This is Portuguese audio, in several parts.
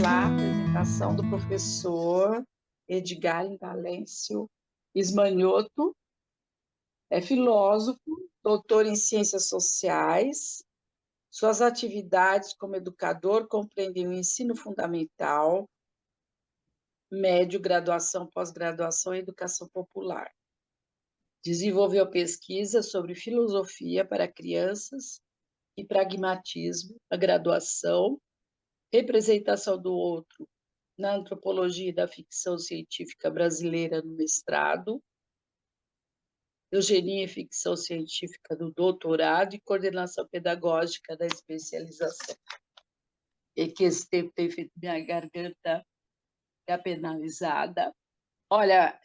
lá a apresentação do professor Edgar Indalécio Ismanioto, é filósofo, doutor em ciências sociais. Suas atividades como educador compreendem o ensino fundamental, médio, graduação, pós-graduação e educação popular. Desenvolveu pesquisa sobre filosofia para crianças e pragmatismo, a graduação, representação do outro na antropologia e da ficção científica brasileira no mestrado, eugenia e ficção científica do doutorado e coordenação pedagógica da especialização. E que esse tempo tem feito minha garganta ficar penalizada. Olha,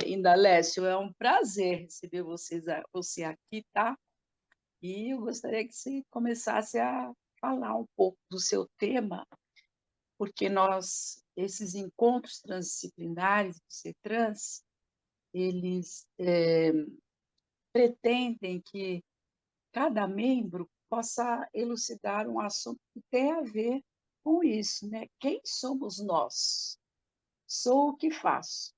Indalécio, é um prazer receber você aqui, tá? E eu gostaria que você começasse a falar um pouco do seu tema, porque esses encontros transdisciplinares do CETRANS, eles pretendem que cada membro possa elucidar um assunto que tem a ver com isso, né? Quem somos nós? Sou o que faço.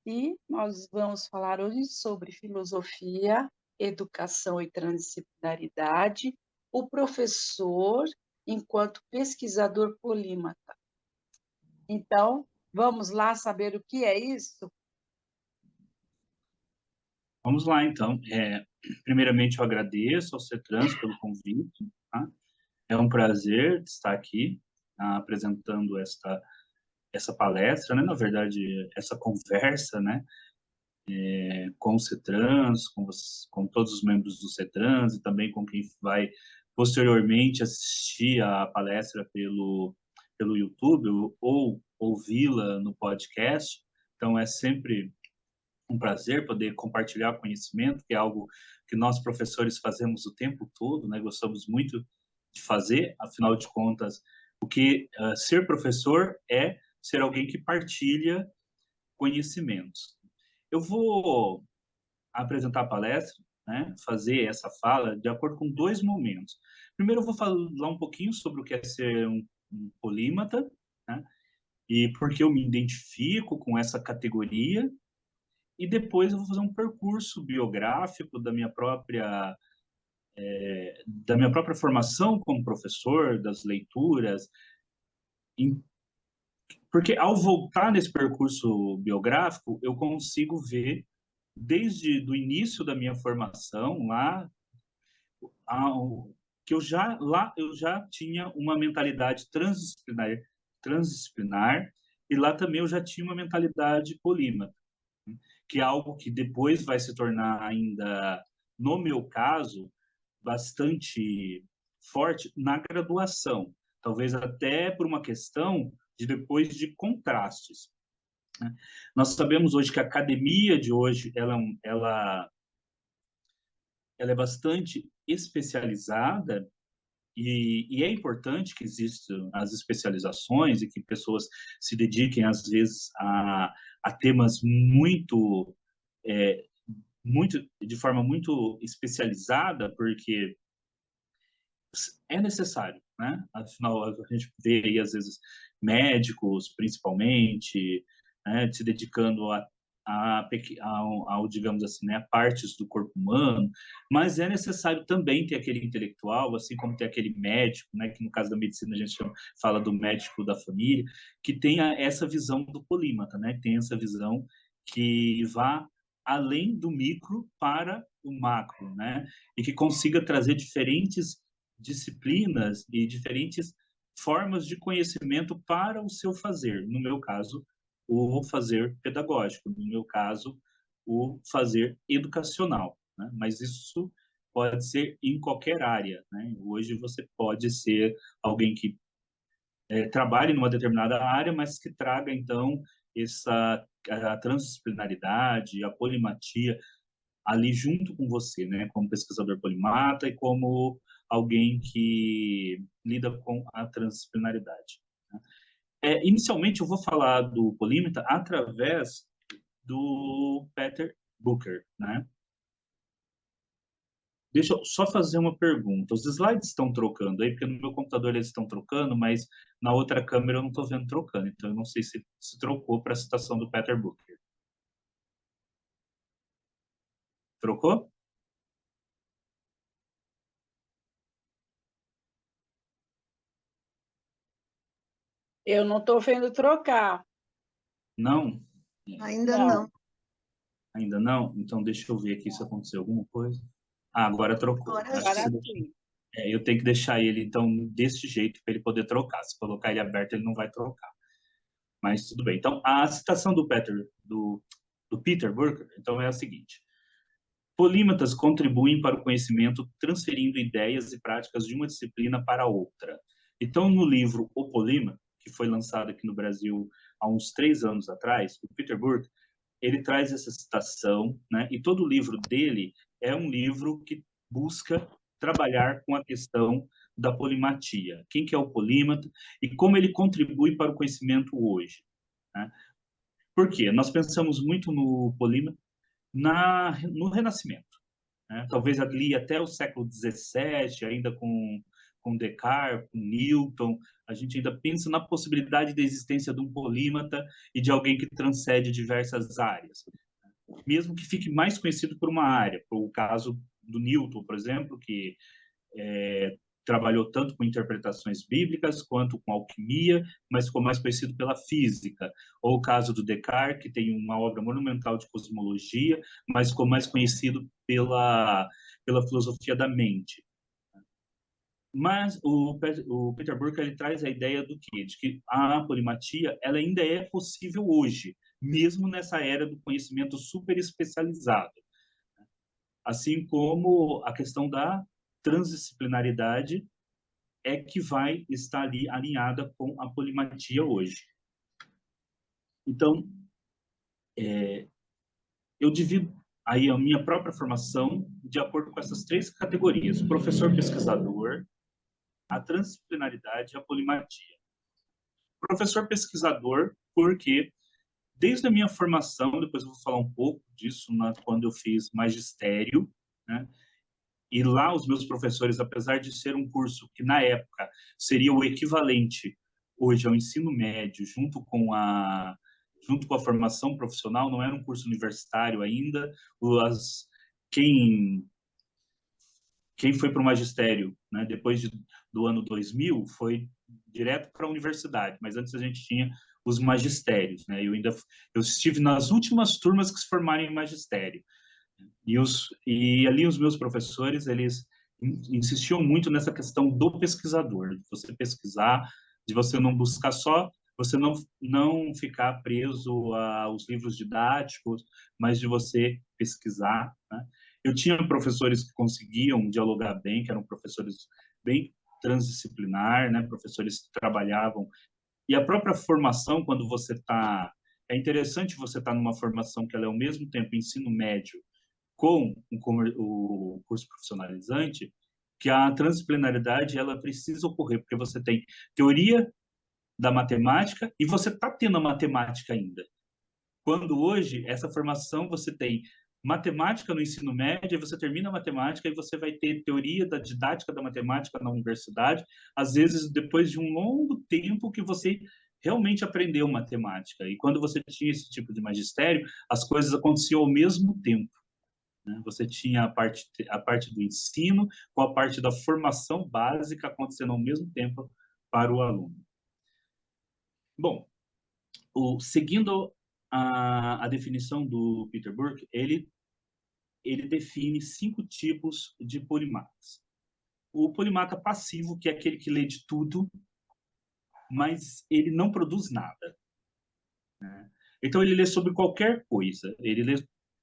E nós vamos falar hoje sobre filosofia, educação e transdisciplinaridade, o professor enquanto pesquisador polímata. Então, vamos lá saber o que é isso? Vamos lá, então. Primeiramente, eu agradeço ao CETRANS pelo convite. Tá? É um prazer estar aqui apresentando essa palestra, né? Na verdade, essa conversa, né? Com o CETRANS, com todos os membros do CETRANS e também com quem vai posteriormente assistir a palestra pelo YouTube ou ouvi-la no podcast. Então, é sempre um prazer poder compartilhar conhecimento, que é algo que nós professores fazemos o tempo todo, né? Gostamos muito de fazer, afinal de contas, o que ser professor é ser alguém que partilha conhecimentos. Eu vou apresentar a palestra, né? Fazer essa fala de acordo com dois momentos. Primeiro, eu vou falar um pouquinho sobre o que é ser um polímata, né? E por que eu me identifico com essa categoria. E depois eu vou fazer um percurso biográfico da minha própria formação como professor, das leituras, porque ao voltar nesse percurso biográfico, eu consigo ver desde o início da minha formação lá, que eu já tinha uma mentalidade transdisciplinar e lá também eu já tinha uma mentalidade polímata, que é algo que depois vai se tornar ainda, no meu caso, bastante forte na graduação, talvez até por uma questão de depois de contrastes. Né? Nós sabemos hoje que a academia de hoje ela é bastante especializada e é importante que existam as especializações e que pessoas se dediquem, às vezes, a temas de forma muito especializada, porque é necessário, né? Afinal, a gente vê aí, às vezes, médicos, principalmente, né, se dedicando ao, digamos assim, né, a partes do corpo humano, mas é necessário também ter aquele intelectual, assim como ter aquele médico, né, que no caso da medicina a gente fala do médico da família, que tenha essa visão do polímata, né, que tenha essa visão que vá além do micro para o macro, né, e que consiga trazer diferentes disciplinas e diferentes formas de conhecimento para o seu fazer. No meu caso, o fazer pedagógico, no meu caso, o fazer educacional, né? Mas isso pode ser em qualquer área, né? Hoje você pode ser alguém que trabalhe numa determinada área, mas que traga, então, a transdisciplinaridade, a polimatia ali junto com você, né? Como pesquisador polimata e como alguém que lida com a transdisciplinaridade. Né? Inicialmente, eu vou falar do polímata através do Peter Booker, né? Deixa eu só fazer uma pergunta. Os slides estão trocando aí, porque no meu computador eles estão trocando, mas na outra câmera eu não estou vendo trocando, então eu não sei se trocou para a citação do Peter Booker. Trocou? Eu não estou vendo trocar. Não? Ainda Não. não. Ainda não? Então deixa eu ver aqui se aconteceu alguma coisa. Ah, agora trocou. Agora Acho que Agora você sim. eu tenho que deixar ele, então, desse jeito para ele poder trocar. Se colocar ele aberto, ele não vai trocar. Mas tudo bem. Então, a citação do Peter Burke, então, é a seguinte. Polímatas contribuem para o conhecimento transferindo ideias e práticas de uma disciplina para outra. Então, no livro O Polímata, que foi lançado aqui no Brasil há uns 3 anos atrás, o Peter Burke, ele traz essa citação, né? E todo o livro dele é um livro que busca trabalhar com a questão da polimatia. Quem que é o polímata e como ele contribui para o conhecimento hoje, né? Por quê? Nós pensamos muito no polímata no Renascimento, né? Talvez ali até o século XVII, ainda com Descartes, com Newton, a gente ainda pensa na possibilidade da existência de um polímata e de alguém que transcende diversas áreas, mesmo que fique mais conhecido por uma área. Por o caso do Newton, por exemplo, que trabalhou tanto com interpretações bíblicas quanto com alquimia, mas ficou mais conhecido pela física. Ou o caso do Descartes, que tem uma obra monumental de cosmologia, mas ficou mais conhecido pela filosofia da mente. Mas o Peter Burke ele traz a ideia do quê? De que a polimatia ela ainda é possível hoje, mesmo nessa era do conhecimento super especializado. Assim como a questão da transdisciplinaridade é que vai estar ali alinhada com a polimatia hoje. Então, eu divido aí a minha própria formação de acordo com essas 3 categorias: o professor pesquisador, a transdisciplinaridade e a polimatia. Professor pesquisador, porque desde a minha formação, depois eu vou falar um pouco disso quando eu fiz magistério, né? E lá os meus professores, apesar de ser um curso que na época seria o equivalente hoje ao ensino médio, junto com a formação profissional, não era um curso universitário ainda. Quem quem foi para o magistério, né, do ano 2000, foi direto para a universidade, mas antes a gente tinha os magistérios, né? Eu estive nas últimas turmas que se formaram em magistério. E ali os meus professores, eles insistiam muito nessa questão do pesquisador, de você pesquisar, de você não buscar só, você não ficar preso aos livros didáticos, mas de você pesquisar, né? Eu tinha professores que conseguiam dialogar bem, que eram professores bem transdisciplinar, né? Professores que trabalhavam. E a própria formação, quando você está... É interessante você estar numa formação que ela é ao mesmo tempo ensino médio com o curso profissionalizante, que a transdisciplinaridade ela precisa ocorrer, porque você tem teoria da matemática e você está tendo a matemática ainda. Quando hoje, essa formação, você tem matemática no ensino médio, você termina a matemática e você vai ter teoria da didática da matemática na universidade, às vezes depois de um longo tempo que você realmente aprendeu matemática. E quando você tinha esse tipo de magistério, as coisas aconteciam ao mesmo tempo, né? Você tinha a parte do ensino com a parte da formação básica acontecendo ao mesmo tempo para o aluno. Bom, seguindo a definição do Peter Burke, ele define 5 tipos de polimatas. O polimata passivo, que é aquele que lê de tudo, mas ele não produz nada, né? Então, ele lê sobre qualquer coisa. Ele lê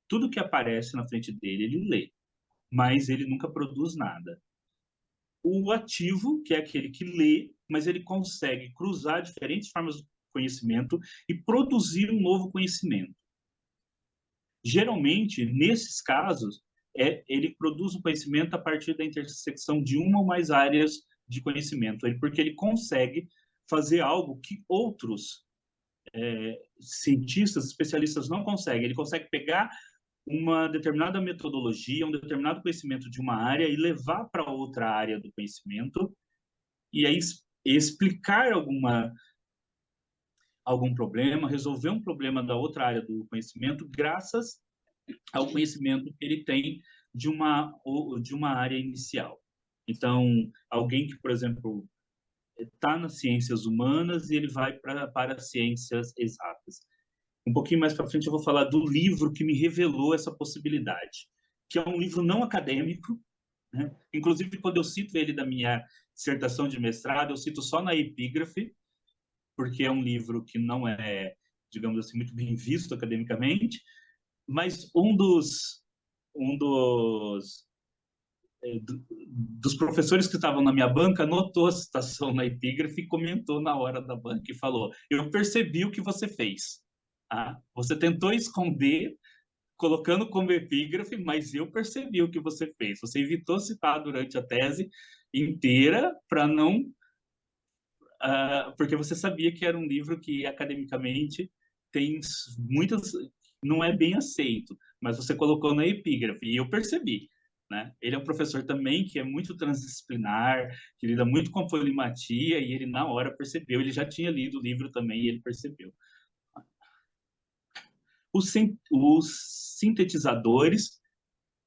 tudo que aparece na frente dele, ele lê, mas ele nunca produz nada. O ativo, que é aquele que lê, mas ele consegue cruzar diferentes formas de conhecimento e produzir um novo conhecimento. Geralmente, nesses casos, ele produz o conhecimento a partir da intersecção de uma ou mais áreas de conhecimento, porque ele consegue fazer algo que outros cientistas, especialistas não conseguem. Ele consegue pegar uma determinada metodologia, um determinado conhecimento de uma área e levar para outra área do conhecimento e aí explicar algum problema, resolver um problema da outra área do conhecimento graças ao conhecimento que ele tem de uma área inicial. Então, alguém que, por exemplo, está nas ciências humanas e ele vai para as ciências exatas. Um pouquinho mais para frente eu vou falar do livro que me revelou essa possibilidade, que é um livro não acadêmico, né? Inclusive, quando eu cito ele da minha dissertação de mestrado, eu cito só na epígrafe, porque é um livro que não é, digamos assim, muito bem visto academicamente, mas um dos professores que estavam na minha banca notou a citação na epígrafe e comentou na hora da banca e falou: eu percebi o que você fez. Tá? Você tentou esconder colocando como epígrafe, mas eu percebi o que você fez. Você evitou citar durante a tese inteira para não... porque você sabia que era um livro que academicamente tem muitas... não é bem aceito, mas você colocou na epígrafe e eu percebi. Né? Ele é um professor também que é muito transdisciplinar, que lida muito com polimatia e ele na hora percebeu, ele já tinha lido o livro também e ele percebeu. Os sintetizadores,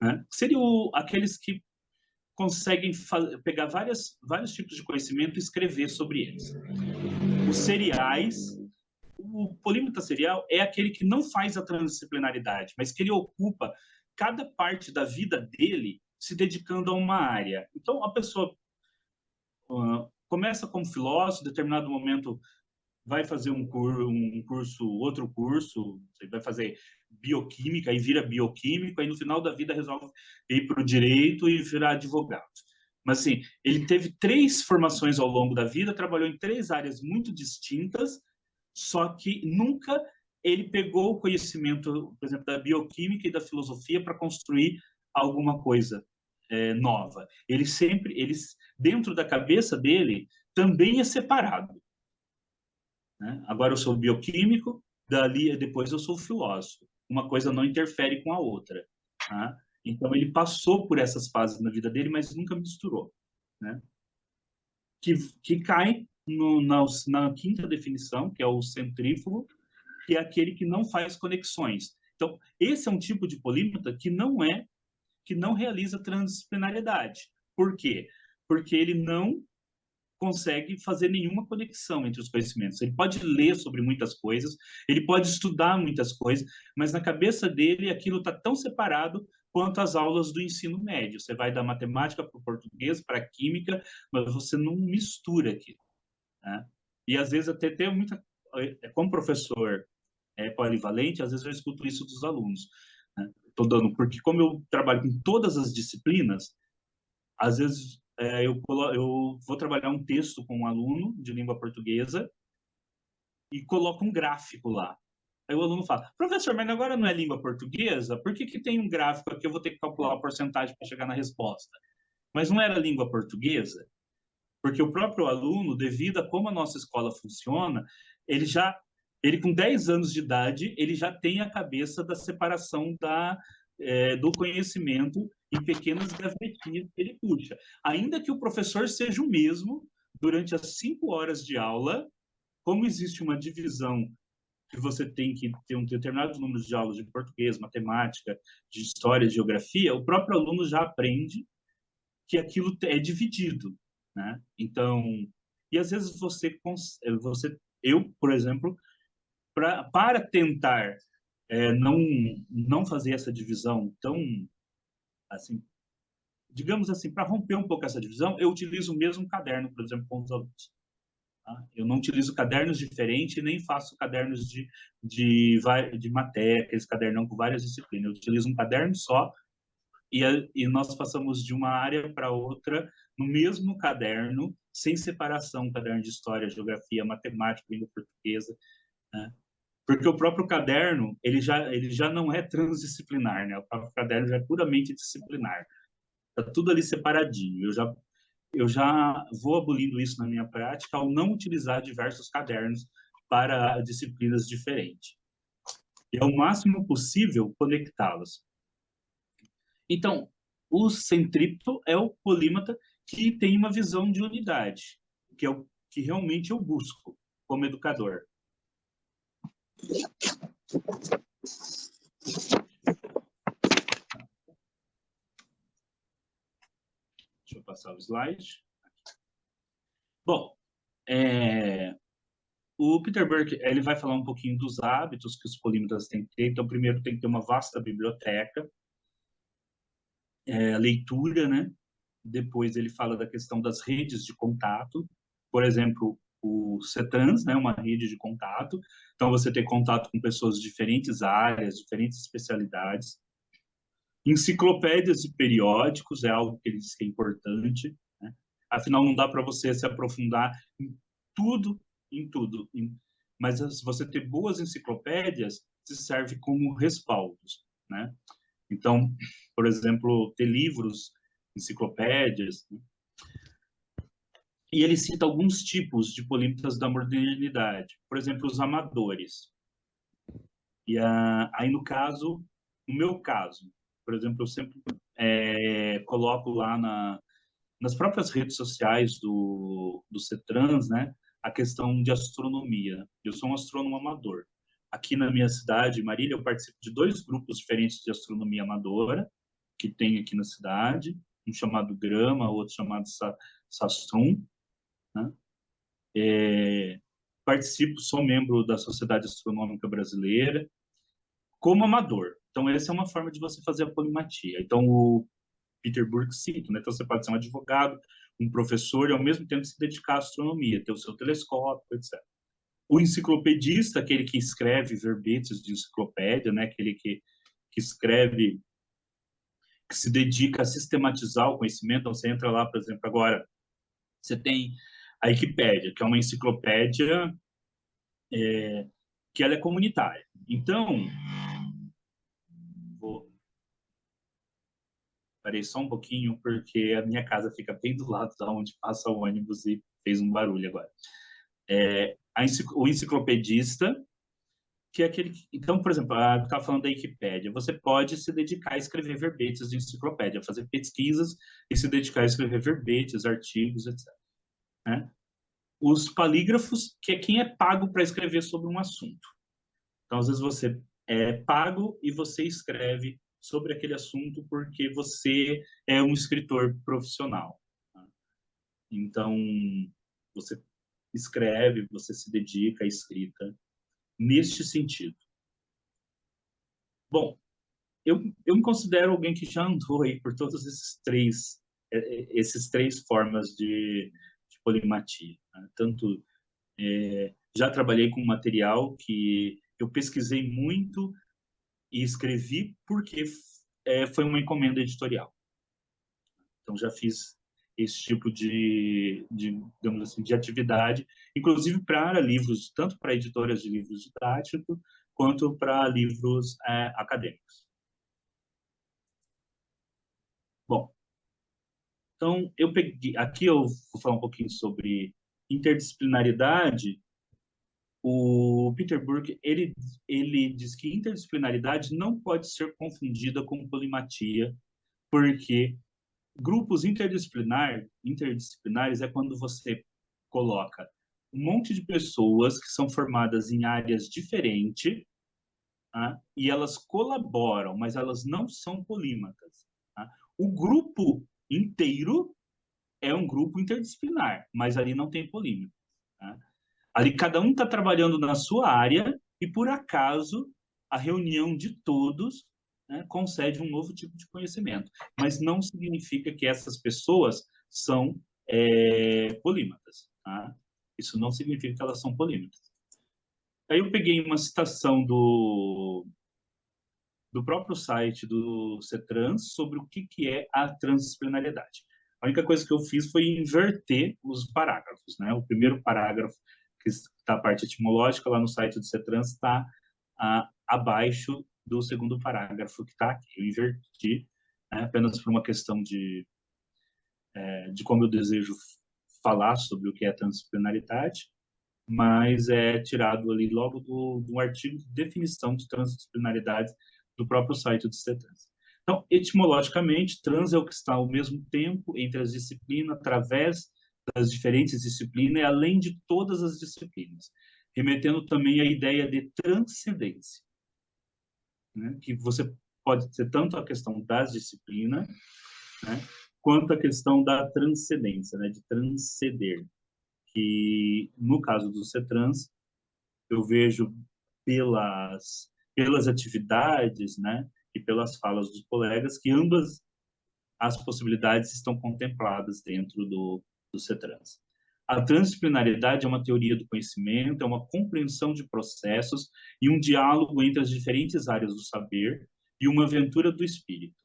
né, seriam aqueles que conseguem pegar vários tipos de conhecimento e escrever sobre eles. Os seriais, o polímata serial é aquele que não faz a transdisciplinaridade, mas que ele ocupa cada parte da vida dele se dedicando a uma área. Então, a pessoa começa como filósofo, em determinado momento vai fazer outro curso, você vai fazer bioquímica, aí vira bioquímico, aí no final da vida resolve ir para o direito e virar advogado. Mas, assim, ele teve 3 formações ao longo da vida, trabalhou em 3 áreas muito distintas, só que nunca ele pegou o conhecimento, por exemplo, da bioquímica e da filosofia para construir alguma coisa nova. Dentro da cabeça dele, também é separado. Né? Agora eu sou bioquímico, depois eu sou filósofo. Uma coisa não interfere com a outra. Tá? Então ele passou por essas fases na vida dele, mas nunca misturou. Né? Que cai na quinta definição, que é o centrífugo, que é aquele que não faz conexões. Então, esse é um tipo de polímata que não realiza transdisciplinariedade. Por quê? Porque ele não consegue fazer nenhuma conexão entre os conhecimentos. Ele pode ler sobre muitas coisas, ele pode estudar muitas coisas, mas na cabeça dele aquilo está tão separado quanto as aulas do ensino médio. Você vai da matemática para o português, para a química, mas você não mistura aquilo. Né? E às vezes até tem muita... Como professor polivalente, às vezes eu escuto isso dos alunos. Né? Porque como eu trabalho com todas as disciplinas, às vezes eu vou trabalhar um texto com um aluno de língua portuguesa e coloco um gráfico lá. Aí o aluno fala: professor, mas agora não é língua portuguesa? Por que tem um gráfico aqui? Eu vou ter que calcular a porcentagem para chegar na resposta. Mas não era língua portuguesa? Porque o próprio aluno, devido a como a nossa escola funciona, ele com 10 anos de idade, ele já tem a cabeça da separação do conhecimento em pequenas gavetinhas que ele puxa. Ainda que o professor seja o mesmo, durante as 5 horas de aula, como existe uma divisão que você tem que ter um determinado número de aulas de português, matemática, de história, de geografia, o próprio aluno já aprende que aquilo é dividido, né? Então, e às vezes eu, por exemplo, para tentar não fazer essa divisão tão, assim, digamos assim, para romper um pouco essa divisão, eu utilizo o mesmo caderno, por exemplo, com os alunos. Tá? Eu não utilizo cadernos diferentes, nem faço cadernos de matéria, aqueles cadernão com várias disciplinas. Eu utilizo um caderno só e nós passamos de uma área para outra no mesmo caderno, sem separação, caderno de história, geografia, matemática, língua portuguesa, né? Porque o próprio caderno, ele já não é transdisciplinar, né? O próprio caderno já é puramente disciplinar. Está tudo ali separadinho. Eu já vou abolindo isso na minha prática ao não utilizar diversos cadernos para disciplinas diferentes. e ao máximo possível conectá-las. Então, o centrípeto é o polímata que tem uma visão de unidade, que é o que realmente eu busco como educador. Deixa eu passar o slide. Bom, o Peter Burke ele vai falar um pouquinho dos hábitos que os polímatas têm que ter. Então, primeiro tem que ter uma vasta biblioteca, leitura, né? Depois ele fala da questão das redes de contato. Por exemplo, o CETRANS, né? Uma rede de contato. Então, você ter contato com pessoas de diferentes áreas, diferentes especialidades. Enciclopédias e periódicos é algo que ele diz que é importante, né? Afinal, não dá para você se aprofundar em tudo. Mas se você ter boas enciclopédias, se serve como respaldos, né? Então, por exemplo, ter livros, enciclopédias, né? E ele cita alguns tipos de polímatas da modernidade. Por exemplo, os amadores. E aí, no meu caso, por exemplo, eu sempre coloco lá nas próprias redes sociais do CETRANS, né, a questão de astronomia. Eu sou um astrônomo amador. Aqui na minha cidade, Marília, eu participo de 2 grupos diferentes de astronomia amadora, que tem aqui na cidade, um chamado Grama, outro chamado Sastrum, né? Participo, sou membro da Sociedade Astronômica Brasileira, como amador. Então, essa é uma forma de você fazer a polimatia. Então, o Peter Burke cita, né? Então, você pode ser um advogado, um professor, e ao mesmo tempo se dedicar à astronomia, ter o seu telescópio, etc. O enciclopedista, aquele que escreve verbetes de enciclopédia, né? Aquele que escreve, que se dedica a sistematizar o conhecimento. Então, você entra lá, por exemplo, agora, você tem a Wikipédia, que é uma enciclopédia que ela é comunitária. Então, parei só um pouquinho, porque a minha casa fica bem do lado da onde passa o ônibus e fez um barulho agora. O enciclopedista, que é aquele... Então, por exemplo, estava falando da Wikipédia. Você pode se dedicar a escrever verbetes de enciclopédia, fazer pesquisas e se dedicar a escrever verbetes, artigos, etc. Né? Os palígrafos, que é quem é pago para escrever sobre um assunto. Então, às vezes, você é pago e você escreve sobre aquele assunto porque você é um escritor profissional. Tá? Então, você escreve, você se dedica à escrita neste sentido. Bom, eu me considero alguém que já andou aí por todos esses três formas de polimatia. Né? Tanto já trabalhei com material que eu pesquisei muito e escrevi porque foi uma encomenda editorial. Então, já fiz esse tipo digamos assim, de atividade, inclusive para livros, tanto para editoras de livros didáticos, quanto para livros acadêmicos. Bom, então, aqui eu vou falar um pouquinho sobre interdisciplinaridade. O Peter Burke, ele diz que interdisciplinaridade não pode ser confundida com polimatia, porque grupos interdisciplinares é quando você coloca um monte de pessoas que são formadas em áreas diferentes, tá? E elas colaboram, mas elas não são polímatas. Tá? O grupo inteiro é um grupo interdisciplinar, mas ali não tem polímata. Tá? Ali cada um está trabalhando na sua área e, por acaso, a reunião de todos, né, concede um novo tipo de conhecimento. Mas não significa que essas pessoas são polímatas. Tá? Isso não significa que elas são polímatas. Aí eu peguei uma citação do próprio site do CETRANS sobre o que é a transdisciplinariedade. A única coisa que eu fiz foi inverter os parágrafos. Né? O primeiro parágrafo, que está a parte etimológica, lá no site do CETRANS, está abaixo do segundo parágrafo que está aqui. Eu inverti, né, apenas por uma questão de como eu desejo falar sobre o que é transdisciplinaridade, mas é tirado ali logo do artigo de definição de transdisciplinaridade do próprio site do CETRANS. Então, etimologicamente, trans é o que está ao mesmo tempo entre as disciplinas, através das diferentes disciplinas e além de todas as disciplinas, remetendo também à ideia de transcendência, né? Que você pode ser tanto a questão das disciplinas, né, quanto a questão da transcendência, né, de transcender, que no caso do CETRANS, eu vejo pelas atividades, né, e pelas falas dos colegas, que ambas as possibilidades estão contempladas dentro do CETRANS. A transdisciplinariedade é uma teoria do conhecimento, é uma compreensão de processos e um diálogo entre as diferentes áreas do saber e uma aventura do espírito.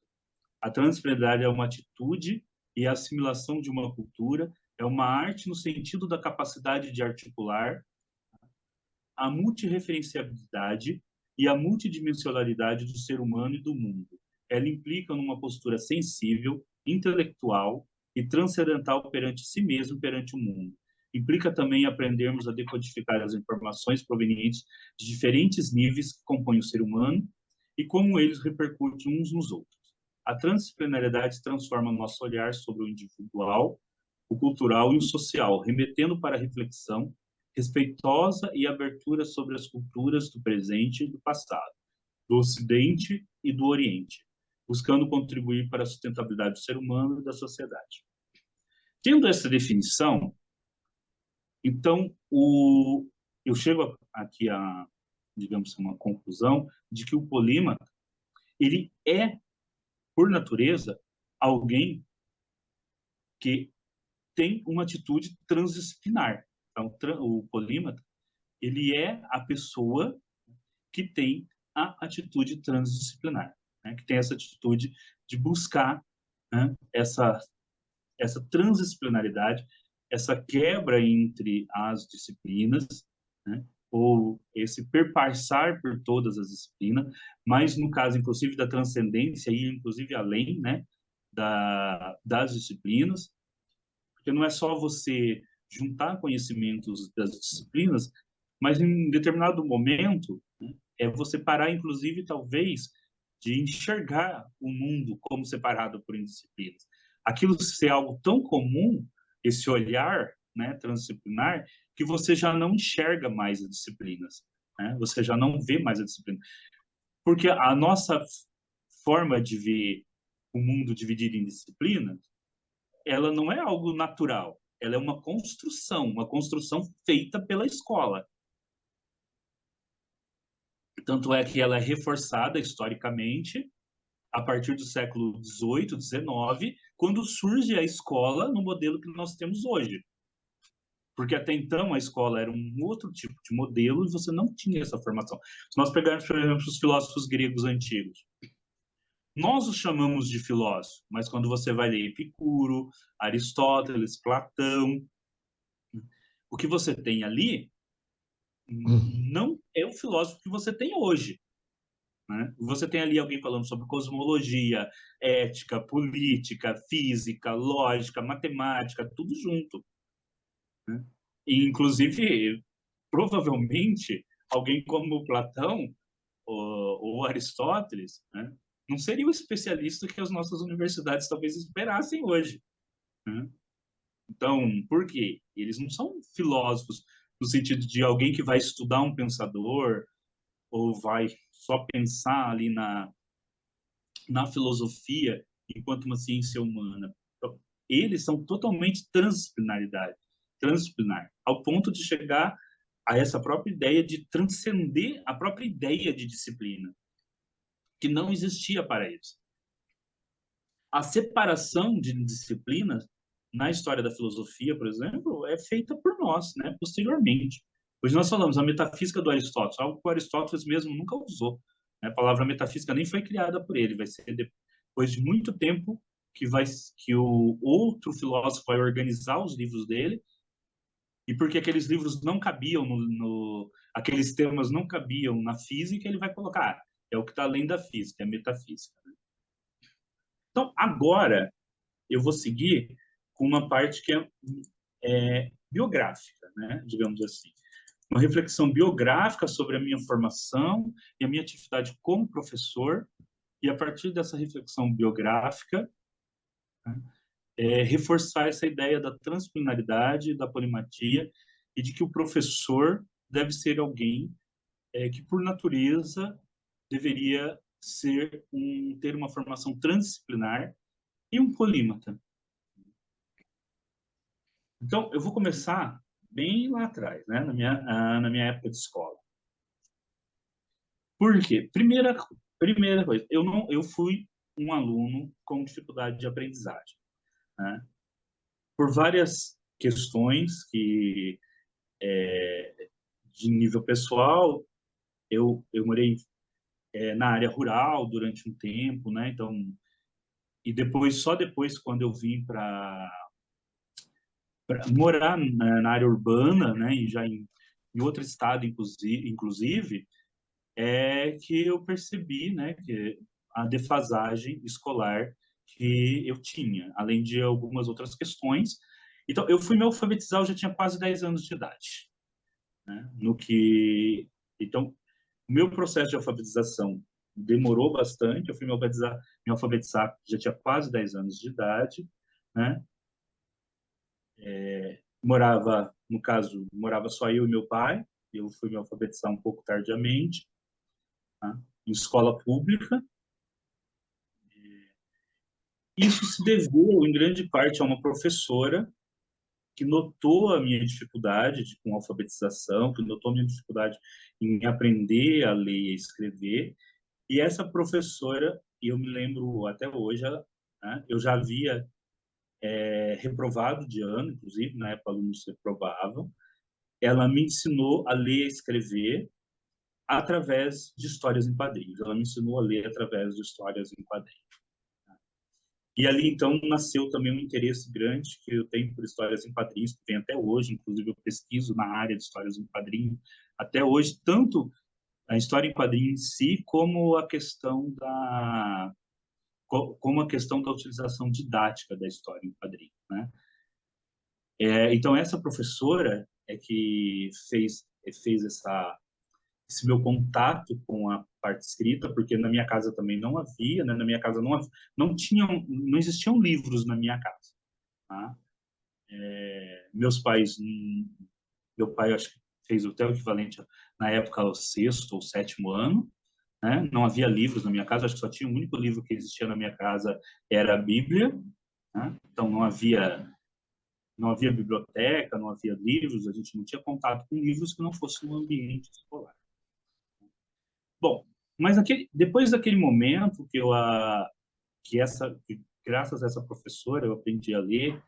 A transdisciplinaridade é uma atitude e a assimilação de uma cultura, é uma arte no sentido da capacidade de articular a multireferenciabilidade e a multidimensionalidade do ser humano e do mundo. Ela implica numa postura sensível, intelectual e transcendental perante si mesmo e perante o mundo. Implica também aprendermos a decodificar as informações provenientes de diferentes níveis que compõem o ser humano e como eles repercutem uns nos outros. A transdisciplinariedade transforma nosso olhar sobre o individual, o cultural e o social, remetendo para a reflexão respeitosa e abertura sobre as culturas do presente e do passado, do Ocidente e do Oriente, buscando contribuir para a sustentabilidade do ser humano e da sociedade. Tendo essa definição, então, eu chego aqui a, digamos, uma conclusão de que o polímata, ele é, por natureza, alguém que tem uma atitude transdisciplinar. Então, o polímata, ele é a pessoa que tem a atitude transdisciplinar, né? Que tem essa atitude de buscar, né, essa transdisciplinaridade, essa quebra entre as disciplinas, né, ou esse perpassar por todas as disciplinas, mas no caso, inclusive, da transcendência e inclusive além, né, das disciplinas, porque não é só você juntar conhecimentos das disciplinas, mas em determinado momento, né, é você parar, inclusive, talvez, de enxergar o mundo como separado por disciplinas. Aquilo ser algo tão comum, esse olhar, né, transdisciplinar, que você já não enxerga mais as disciplinas, né? Você já não vê mais a disciplina. Porque a nossa forma de ver o mundo dividido em disciplinas, ela não é algo natural, ela é uma construção feita pela escola. Tanto é que ela é reforçada historicamente a partir do século XVIII, XIX, quando surge a escola no modelo que nós temos hoje. Porque até então a escola era um outro tipo de modelo e você não tinha essa formação. Se nós pegarmos, por exemplo, os filósofos gregos antigos, nós os chamamos de filósofos, mas quando você vai ler Epicuro, Aristóteles, Platão, o que você tem ali não é o filósofo que você tem hoje, né? Você tem ali alguém falando sobre cosmologia, ética, política, física, lógica, matemática, tudo junto, né? E, inclusive, provavelmente, alguém como Platão ou Aristóteles, né, não seria o especialista que as nossas universidades talvez esperassem hoje, né? Então, por quê? Eles não são filósofos no sentido de alguém que vai estudar um pensador ou vai só pensar ali na filosofia enquanto uma ciência humana. Então, eles são totalmente transdisciplinar, ao ponto de chegar a essa própria ideia de transcender a própria ideia de disciplina, que não existia para eles. A separação de disciplinas na história da filosofia, por exemplo, é feita por nós, né, posteriormente. Hoje nós falamos a metafísica do Aristóteles, algo que o Aristóteles mesmo nunca usou, né? A palavra metafísica nem foi criada por ele, vai ser depois de muito tempo que o outro filósofo vai organizar os livros dele, e porque aqueles livros não cabiam aqueles temas não cabiam na física, ele vai colocar, é o que está além da física, é a metafísica, né? Então, agora, eu vou seguir com uma parte que é biográfica, né? Digamos assim. uma reflexão biográfica sobre a minha formação e a minha atividade como professor, e a partir dessa reflexão biográfica, reforçar essa ideia da transdisciplinaridade, da polimatia, e de que o professor deve ser alguém que, por natureza, deveria ter uma formação transdisciplinar e um polímata. Então, eu vou começar bem lá atrás, né, na minha época de escola. Por quê? Primeira coisa, eu fui um aluno com dificuldade de aprendizagem, né? Por várias questões que, de nível pessoal, eu morei na área rural durante um tempo, né? Então, e depois, só depois, quando eu vim para morar na área urbana, né? E já em outro estado, inclusive, é que eu percebi, né? Que a defasagem escolar que eu tinha, além de algumas outras questões. Então, eu fui me alfabetizar, eu já tinha quase 10 anos de idade, né? Então, o meu processo de alfabetização demorou bastante. Eu fui me alfabetizar, já tinha quase 10 anos de idade, né? No caso, morava só eu e meu pai. Eu fui me alfabetizar um pouco tardiamente, tá? Em escola pública. Isso se deveu, em grande parte, a uma professora que notou a minha dificuldade com alfabetização, que notou a minha dificuldade em aprender a ler e a escrever. E essa professora, e eu me lembro até hoje, né, eu já havia reprovado de ano, inclusive, na época alunos reprovavam. Ela me ensinou a ler e a escrever através de histórias em quadrinhos. Ela me ensinou a ler através de histórias em quadrinhos. E ali, então, nasceu também um interesse grande que eu tenho por histórias em quadrinhos, que tem até hoje. Inclusive, eu pesquiso na área de histórias em quadrinhos até hoje, tanto a história em quadrinhos em si, como a questão da utilização didática da história em quadrinhos, né? Então, essa professora é que fez esse meu contato com a parte escrita, porque na minha casa também não havia, né? Na minha casa não existiam livros na minha casa, tá? Meus pais, meu pai acho que fez até o equivalente na época ao sexto ou sétimo ano, né? Não havia livros na minha casa, acho que só tinha o único livro que existia na minha casa era a Bíblia, né? Então não havia biblioteca, não havia livros, a gente não tinha contato com livros que não fossem no ambiente escolar. Bom, mas depois daquele momento que graças a essa professora eu aprendi a ler,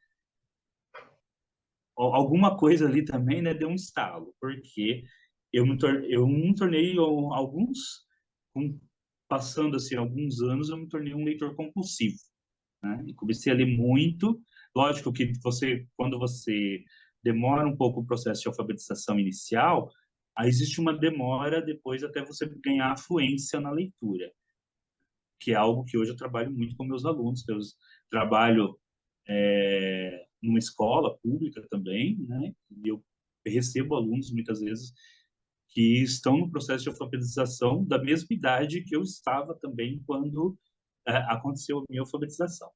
alguma coisa ali também, né, deu um estalo, porque eu me tornei passando assim alguns anos, eu me tornei um leitor compulsivo, né? E comecei a ler muito. Lógico que quando você demora um pouco o processo de alfabetização inicial, aí existe uma demora depois até você ganhar fluência na leitura, que é algo que hoje eu trabalho muito com meus alunos. Eu trabalho numa escola pública também, né? E eu recebo alunos muitas vezes que estão no processo de alfabetização da mesma idade que eu estava também quando aconteceu a minha alfabetização.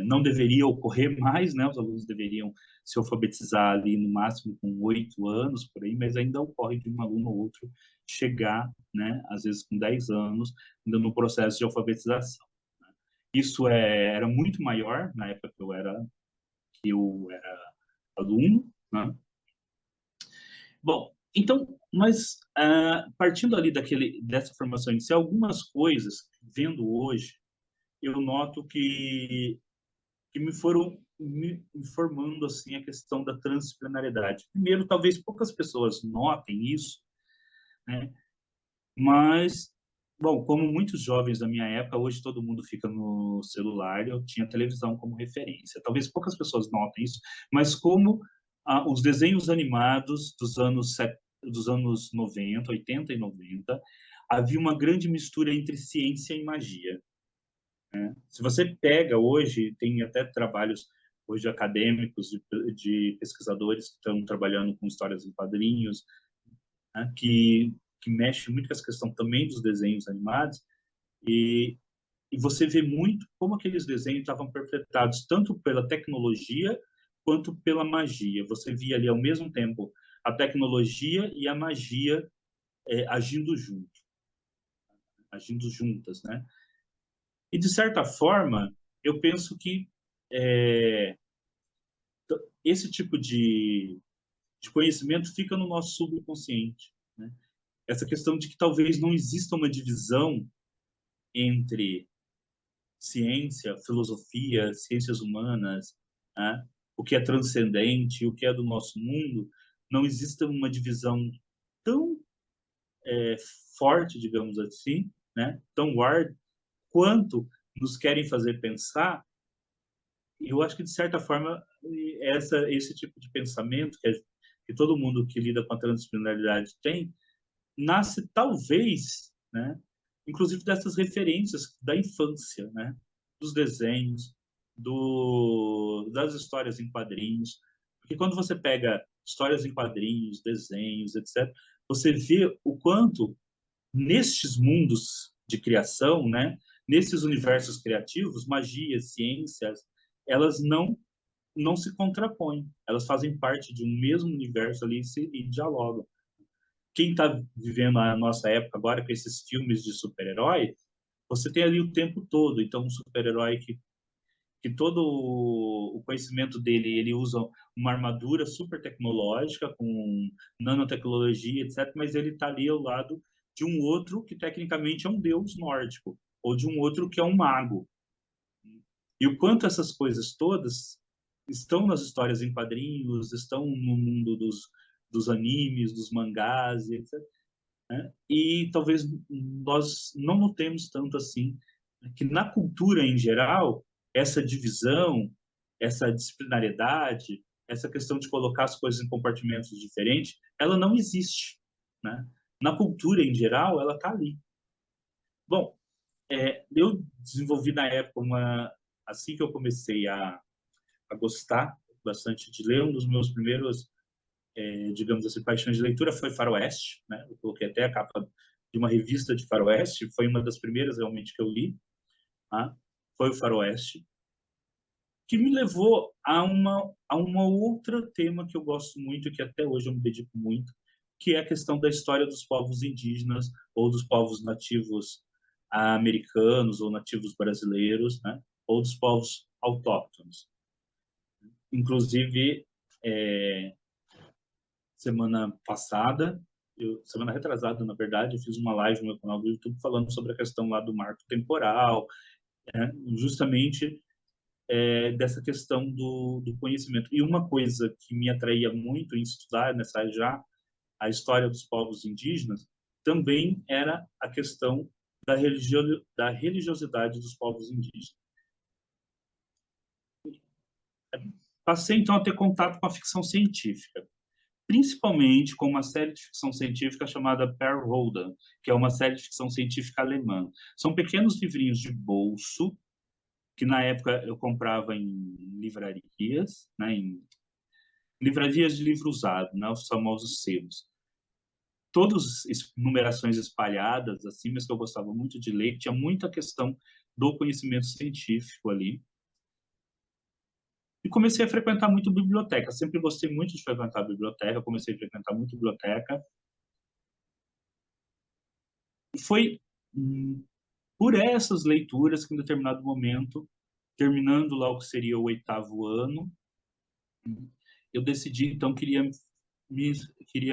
Não deveria ocorrer mais, né? Os alunos deveriam se alfabetizar ali no máximo com 8 anos, por aí, mas ainda ocorre de um aluno ou outro chegar, né? Às vezes com 10 anos, ainda no processo de alfabetização. Isso era muito maior na época que eu era aluno, né? Bom, então, mas partindo ali dessa formação inicial, algumas coisas, vendo hoje, eu noto que me foram me informando assim a questão da transdisciplinaridade. Primeiro, talvez poucas pessoas notem isso, né? Mas, bom, como muitos jovens da minha época, hoje todo mundo fica no celular, eu tinha televisão como referência. Talvez poucas pessoas notem isso, mas como os desenhos animados dos anos 90, 80 e 90, havia uma grande mistura entre ciência e magia, né? Se você pega hoje, tem até trabalhos hoje acadêmicos, de pesquisadores que estão trabalhando com histórias em quadrinhos, né, que mexe muito com essa questão também dos desenhos animados, e, e você vê muito como aqueles desenhos estavam perpetrados tanto pela tecnologia quanto pela magia. Você via ali ao mesmo tempo a tecnologia e a magia agindo junto, agindo juntas, né? E de certa forma, eu penso que é, esse tipo de conhecimento fica no nosso subconsciente, né? Essa questão de que talvez não exista uma divisão entre ciência, filosofia, ciências humanas, né? O que é transcendente, o que é do nosso mundo, não exista uma divisão tão é, forte, digamos assim, né? Tão hard, quanto nos querem fazer pensar. E eu acho que, de certa forma, esse tipo de pensamento que todo mundo que lida com a transdisciplinaridade tem, nasce talvez, né, inclusive dessas referências da infância, né, dos desenhos, das histórias em quadrinhos, porque quando você pega histórias em quadrinhos, desenhos, etc., você vê o quanto nestes mundos de criação, né, nesses universos criativos, magia, ciências, elas não se contrapõem, elas fazem parte de um mesmo universo ali e dialogam. Quem está vivendo a nossa época agora com esses filmes de super-herói, você tem ali o tempo todo. Então, um super-herói que todo o conhecimento dele, ele usa uma armadura super tecnológica, com nanotecnologia, etc., mas ele está ali ao lado de um outro que tecnicamente é um deus nórdico, ou de um outro que é um mago. E o quanto essas coisas todas estão nas histórias em quadrinhos, estão no mundo dos animes, dos mangás, etc., né? E talvez nós não notemos tanto assim, né, que na cultura em geral, essa divisão, essa disciplinariedade, essa questão de colocar as coisas em compartimentos diferentes, ela não existe, né? Na cultura em geral, ela está ali. Bom, eu desenvolvi na época assim que eu comecei a gostar bastante de ler, um dos meus primeiros digamos assim, paixões de leitura foi Faroeste, né? Eu coloquei até a capa de uma revista de Faroeste, foi uma das primeiras realmente que eu li, tá? Foi o Faroeste, que me levou a uma outra tema que eu gosto muito, que até hoje eu me dedico muito, que é a questão da história dos povos indígenas ou dos povos nativos americanos ou nativos brasileiros, né? Ou dos povos autóctonos. Inclusive, é, semana passada, semana retrasada, na verdade, eu fiz uma live no meu canal do YouTube falando sobre a questão lá do marco temporal, né? Justamente dessa questão do conhecimento. E uma coisa que me atraía muito em estudar nessa já a história dos povos indígenas também era a questão da religiosidade dos povos indígenas. Passei então a ter contato com a ficção científica, principalmente com uma série de ficção científica chamada Per Rodan, que é uma série de ficção científica alemã. São pequenos livrinhos de bolso que na época eu comprava em livrarias, né, em livrarias de livro usado, né, os famosos sebos. Todas numerações espalhadas, assim, mas que eu gostava muito de ler, tinha muita questão do conhecimento científico ali. E comecei a frequentar muito biblioteca. Sempre gostei muito de frequentar a biblioteca, comecei a frequentar muito biblioteca. E foi por essas leituras que, em determinado momento, terminando lá o que seria o 8º ano, eu decidi, então, queria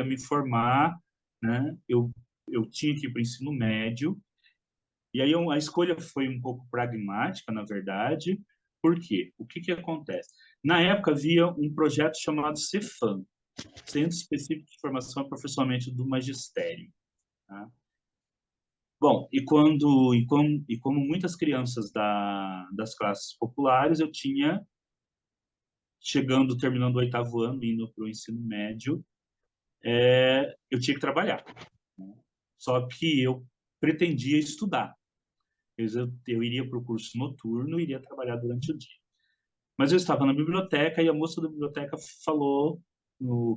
me formar, né? Eu tinha que ir para o ensino médio, e aí a escolha foi um pouco pragmática, na verdade. Por quê? O que acontece? Na época, havia um projeto chamado Cefam, Centro Específico de Formação e Aperfeiçoamento do Magistério, tá? Bom, como muitas crianças das classes populares, eu tinha, terminando o 8º ano, indo para o ensino médio, eu tinha que trabalhar, né? Só que eu pretendia estudar. Eu iria para o curso noturno e iria trabalhar durante o dia. Mas eu estava na biblioteca e a moça da biblioteca falou,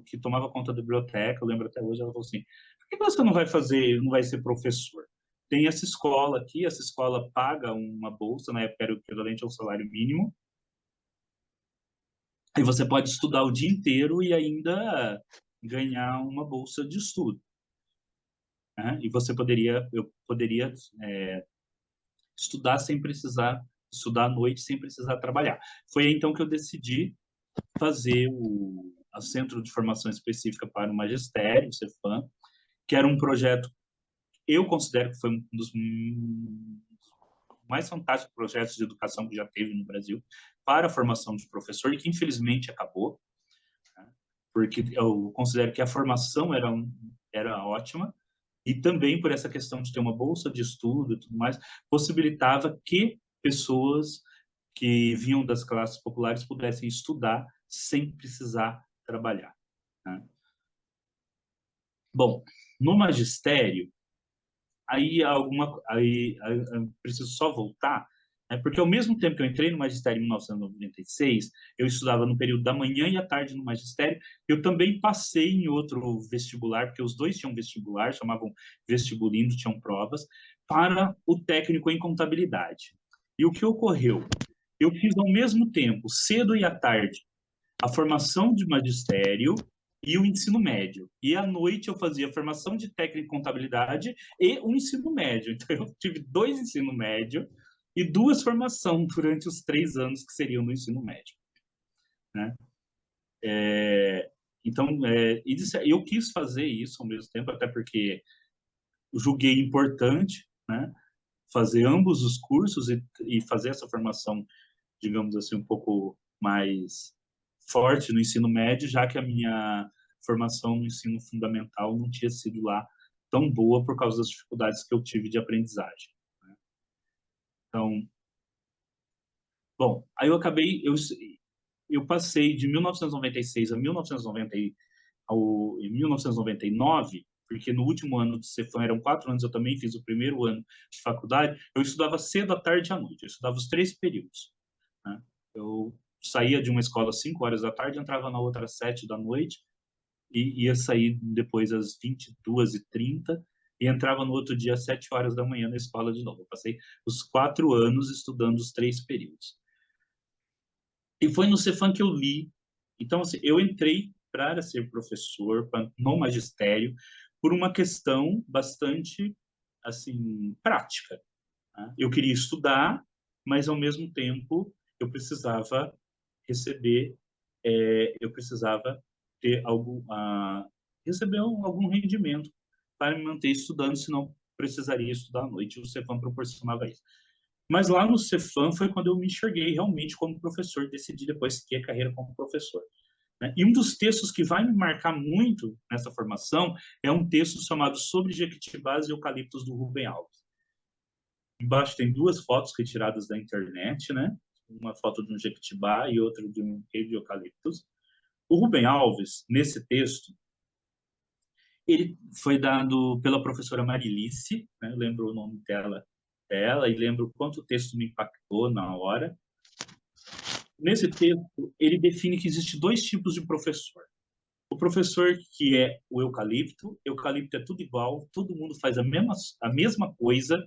que tomava conta da biblioteca, eu lembro até hoje, ela falou assim, por que você não vai fazer, não vai ser professor? Tem essa escola aqui, essa escola paga uma bolsa, na época era o equivalente ao salário mínimo, e você pode estudar o dia inteiro e ainda ganhar uma bolsa de estudo, né? E eu poderia estudar sem precisar, estudar à noite sem precisar trabalhar. Foi aí, então, que eu decidi fazer o Centro de Formação Específica para o Magistério, o Cefam, que era um projeto, eu considero que foi um dos mais fantásticos projetos de educação que já teve no Brasil para a formação de professor, e que infelizmente acabou, né? Porque eu considero que a formação era ótima, e também por essa questão de ter uma bolsa de estudo e tudo mais, possibilitava que pessoas que vinham das classes populares pudessem estudar sem precisar trabalhar, né? Bom, no magistério, aí preciso só voltar, né? Porque ao mesmo tempo que eu entrei no magistério em 1996, eu estudava no período da manhã e à tarde no magistério, eu também passei em outro vestibular, porque os dois tinham vestibular, chamavam vestibulindo, tinham provas, para o técnico em contabilidade. E o que ocorreu? Eu fiz ao mesmo tempo, cedo e à tarde, a formação de magistério e o ensino médio. E à noite eu fazia a formação de técnico em contabilidade e o ensino médio. Então eu tive 2 ensino médio e 2 formações durante os 3 anos que seriam no ensino médio, né? Então, eu quis fazer isso ao mesmo tempo, até porque eu julguei importante, né, fazer ambos os cursos e fazer essa formação, digamos assim, um pouco mais forte no ensino médio, já que a minha formação no ensino fundamental não tinha sido lá tão boa por causa das dificuldades que eu tive de aprendizagem, né? Então, bom, aí eu passei de 1996 a 1990, em 1999, porque no último ano do Cefam eram 4 anos, eu também fiz o primeiro ano de faculdade, eu estudava cedo, à tarde e à noite, eu estudava os 3 períodos, né? Eu saía de uma escola às 5 horas da tarde, entrava na outra às 7 da noite, e ia sair depois às 22h30 e entrava no outro dia às 7 horas da manhã na escola de novo. Eu passei os 4 anos estudando os 3 períodos. E foi no Cefam que eu li. Então, assim, eu entrei para ser professor no magistério por uma questão bastante, assim, prática, né? Eu queria estudar, mas, ao mesmo tempo, eu precisava receber, eu precisava ter receber algum rendimento para me manter estudando, senão precisaria estudar à noite. O Cefam proporcionava isso. Mas lá no Cefam foi quando eu me enxerguei realmente como professor, decidi depois seguir a carreira como professor, né? E um dos textos que vai me marcar muito nessa formação é um texto chamado Sobre Jequitibás e Eucaliptos, do Rubem Alves. Embaixo tem 2 fotos retiradas da internet, né? Uma foto de um jequitibá e outra de um rei de eucaliptos. O Rubem Alves, nesse texto, ele foi dado pela professora Marilice, né? Eu lembro o nome dela, e lembro quanto o texto me impactou na hora. Nesse texto, ele define que existe 2 tipos de professor. O professor que é o eucalipto é tudo igual, todo mundo faz a mesma coisa,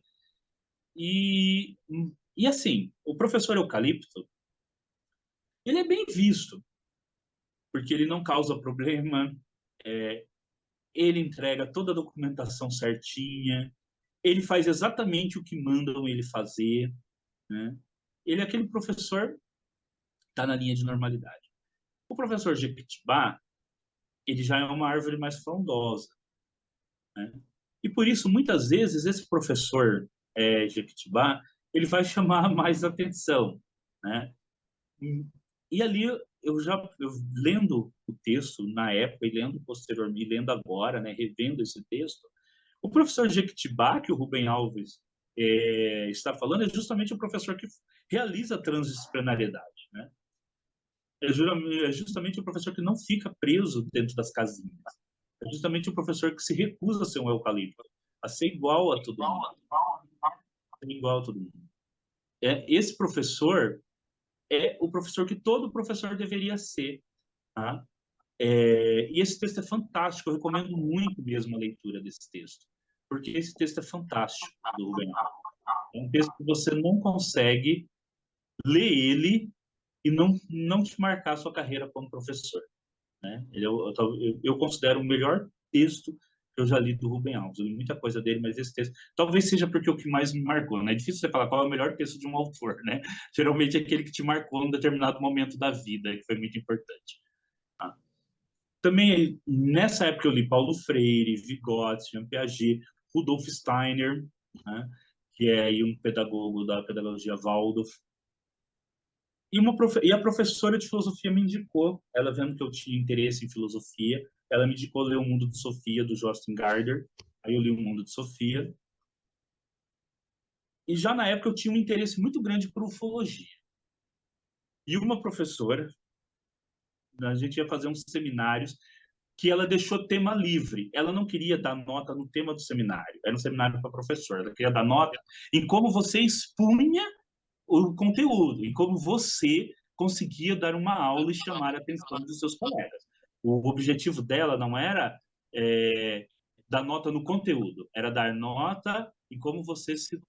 e, e assim, o professor eucalipto, ele é bem visto, porque ele não causa problema, é, ele entrega toda a documentação certinha, ele faz exatamente o que mandam ele fazer, né? Ele é aquele professor que está na linha de normalidade. O professor Jequitibá, ele já é uma árvore mais frondosa, né? E por isso, muitas vezes, esse professor Jequitibá, ele vai chamar mais atenção, né? E ali, eu lendo o texto na época e lendo posteriormente, lendo agora, né, revendo esse texto, o professor Jequitibá, que o Rubem Alves está falando, é justamente o professor que realiza a transdisciplinariedade, né? É justamente o professor que não fica preso dentro das casinhas. É justamente o professor que se recusa a ser um eucalipto, a ser igual a todo mundo. A ser igual a todo mundo. Esse professor, é o professor que todo professor deveria ser, tá? E esse texto é fantástico, eu recomendo muito mesmo a leitura desse texto, porque esse texto é fantástico, do Rubem Alves. É um texto que você não consegue ler ele e não te marcar a sua carreira como professor, né? Eu considero o melhor texto que eu já li do Rubem Alves. Eu li muita coisa dele, mas esse texto talvez seja porque o que mais me marcou, né? É difícil você falar qual é o melhor texto de um autor, né? Geralmente é aquele que te marcou em um determinado momento da vida, que foi muito importante. Tá? Também, nessa época, eu li Paulo Freire, Vygotsky, Jean Piaget, Rudolf Steiner, né? Que é aí um pedagogo da pedagogia Waldorf. E a professora de filosofia me indicou, ela vendo que eu tinha interesse em filosofia, ela me indicou ler O Mundo de Sofia, do Jostein Gaarder. Aí eu li O Mundo de Sofia. E já na época eu tinha um interesse muito grande por ufologia. E uma professora, a gente ia fazer uns seminários que ela deixou tema livre. Ela não queria dar nota no tema do seminário. Era um seminário para professor. Ela queria dar nota em como você expunha o conteúdo, em como você conseguia dar uma aula e chamar a atenção dos seus colegas. O objetivo dela não era dar nota no conteúdo, era dar nota em como você se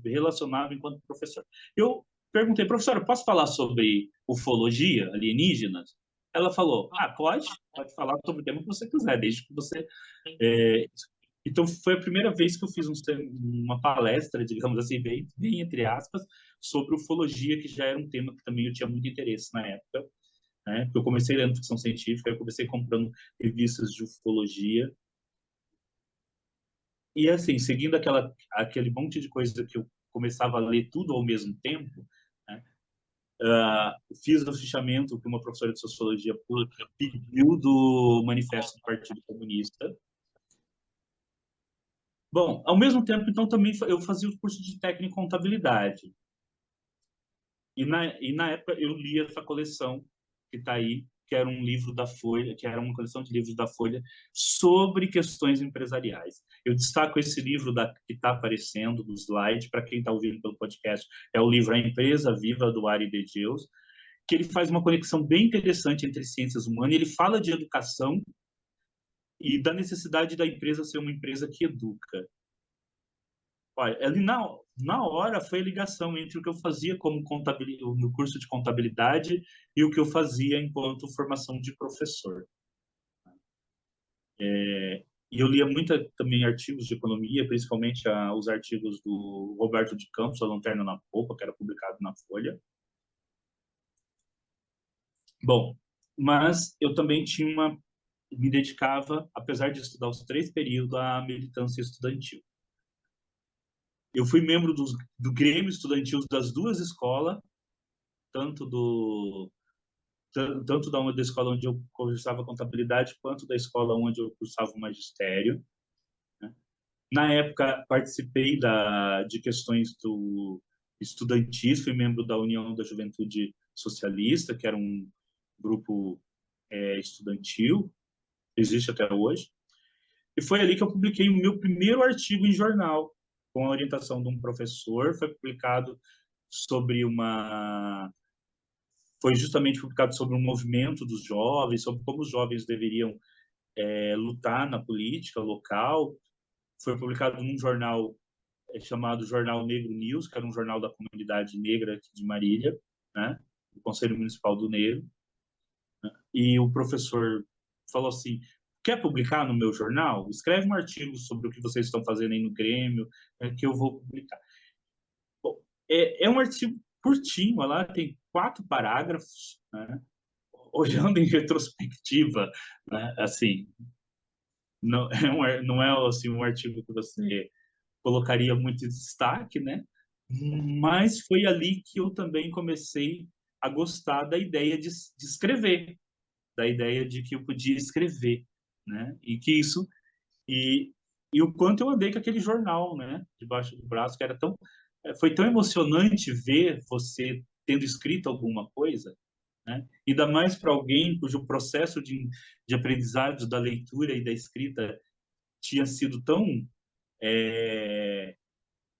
relacionava enquanto professor. Eu perguntei, professora, posso falar sobre ufologia, alienígenas? Ela falou, pode falar sobre o tema que você quiser, desde que você... Então, foi a primeira vez que eu fiz uma palestra, digamos assim, bem entre aspas, sobre ufologia, que já era um tema que também eu tinha muito interesse na época, né? Porque eu comecei lendo ficção científica, eu comecei comprando revistas de ufologia, e assim, seguindo aquele monte de coisa que eu começava a ler tudo ao mesmo tempo, né? Fiz o fichamento que uma professora de sociologia pediu do Manifesto do Partido Comunista. Bom, ao mesmo tempo, então, também eu fazia o curso de técnico em contabilidade. E na época eu li essa coleção que está aí, que era um livro da Folha, que era uma coleção de livros da Folha sobre questões empresariais. Eu destaco esse livro que está aparecendo no slide, para quem está ouvindo pelo podcast, é o livro A Empresa Viva, do Ari de Deus, que ele faz uma conexão bem interessante entre ciências humanas, ele fala de educação e da necessidade da empresa ser uma empresa que educa. Olha, ali na hora foi a ligação entre o que eu fazia como no curso de contabilidade e o que eu fazia enquanto formação de professor. E eu lia muito também artigos de economia, principalmente os artigos do Roberto de Campos, A Lanterna na Popa, que era publicado na Folha. Bom, mas eu também me dedicava, apesar de estudar os 3 períodos, à militância estudantil. Eu fui membro do Grêmio Estudantil das 2 escolas, tanto da uma da escola onde eu cursava contabilidade, quanto da escola onde eu cursava o magistério, né? Na época, participei de questões estudantis, fui membro da União da Juventude Socialista, que era um grupo estudantil, existe até hoje. E foi ali que eu publiquei o meu primeiro artigo em jornal, com a orientação de um professor. Foi justamente publicado sobre o movimento dos jovens, sobre como os jovens deveriam lutar na política local. Foi publicado num jornal chamado Jornal Negro News, que era um jornal da comunidade negra aqui de Marília, né? Do Conselho Municipal do Negro. Né? E o professor falou assim, quer publicar no meu jornal? Escreve um artigo sobre o que vocês estão fazendo aí no Grêmio, que eu vou publicar. Bom, é um artigo curtinho, lá tem 4 parágrafos, né? Olhando em retrospectiva, né? Assim, não é assim, um artigo que você colocaria muito em destaque, né? Mas foi ali que eu também comecei a gostar da ideia de escrever, da ideia de que eu podia escrever, né? E que isso e, e o quanto eu andei com aquele jornal, né? Debaixo do braço, que foi tão emocionante ver você tendo escrito alguma coisa, né? Ainda mais para alguém cujo processo de aprendizado da leitura e da escrita tinha sido tão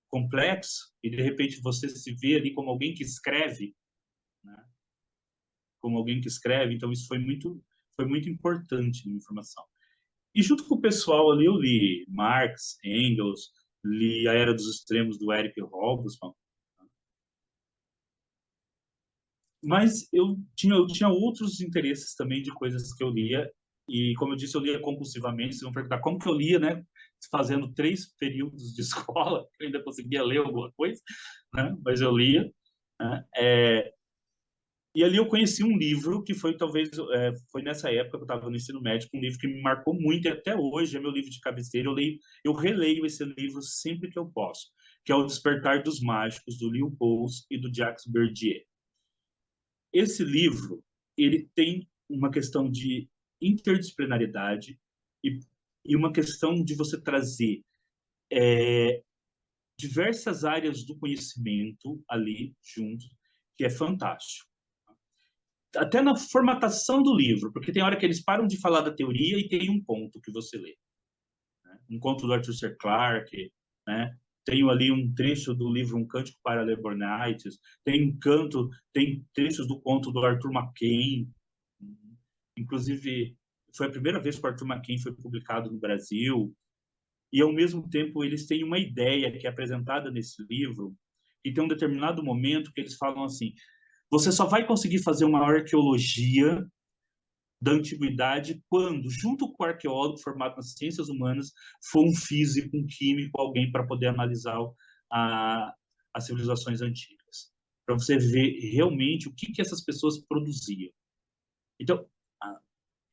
complexo, e de repente você se vê ali como alguém que escreve, né? Como alguém que escreve, então isso foi muito importante na informação. E junto com o pessoal ali, eu li Marx, Engels, li A Era dos Extremos, do Eric Hobsbawm, mas eu tinha outros interesses também de coisas que eu lia, e como eu disse, eu lia compulsivamente. Vocês vão perguntar como que eu lia, né? Fazendo 3 períodos de escola, eu ainda conseguia ler alguma coisa, né? Mas eu lia, né? E ali eu conheci um livro que foi talvez foi nessa época que eu estava no ensino médio, um livro que me marcou muito e até hoje é meu livro de cabeceira. Eu releio esse livro sempre que eu posso, que é O Despertar dos Mágicos, do Leo Pous e do Jacques Verdier. Esse livro, ele tem uma questão de interdisciplinaridade e, e uma questão de você trazer diversas áreas do conhecimento ali junto, que é fantástico. Até na formatação do livro, porque tem hora que eles param de falar da teoria e tem um ponto que você lê, né? Um conto do Arthur C. Clarke, né? Tenho ali um trecho do livro Um Cântico para Lebornites, tem trechos do conto do Arthur McCain. Inclusive, foi a primeira vez que o Arthur McCain foi publicado no Brasil, e ao mesmo tempo eles têm uma ideia que é apresentada nesse livro, e tem um determinado momento que eles falam assim: você só vai conseguir fazer uma arqueologia da antiguidade quando, junto com o arqueólogo formado nas ciências humanas, for um físico, um químico, alguém para poder analisar a, as civilizações antigas, para você ver realmente o que essas pessoas produziam. Então,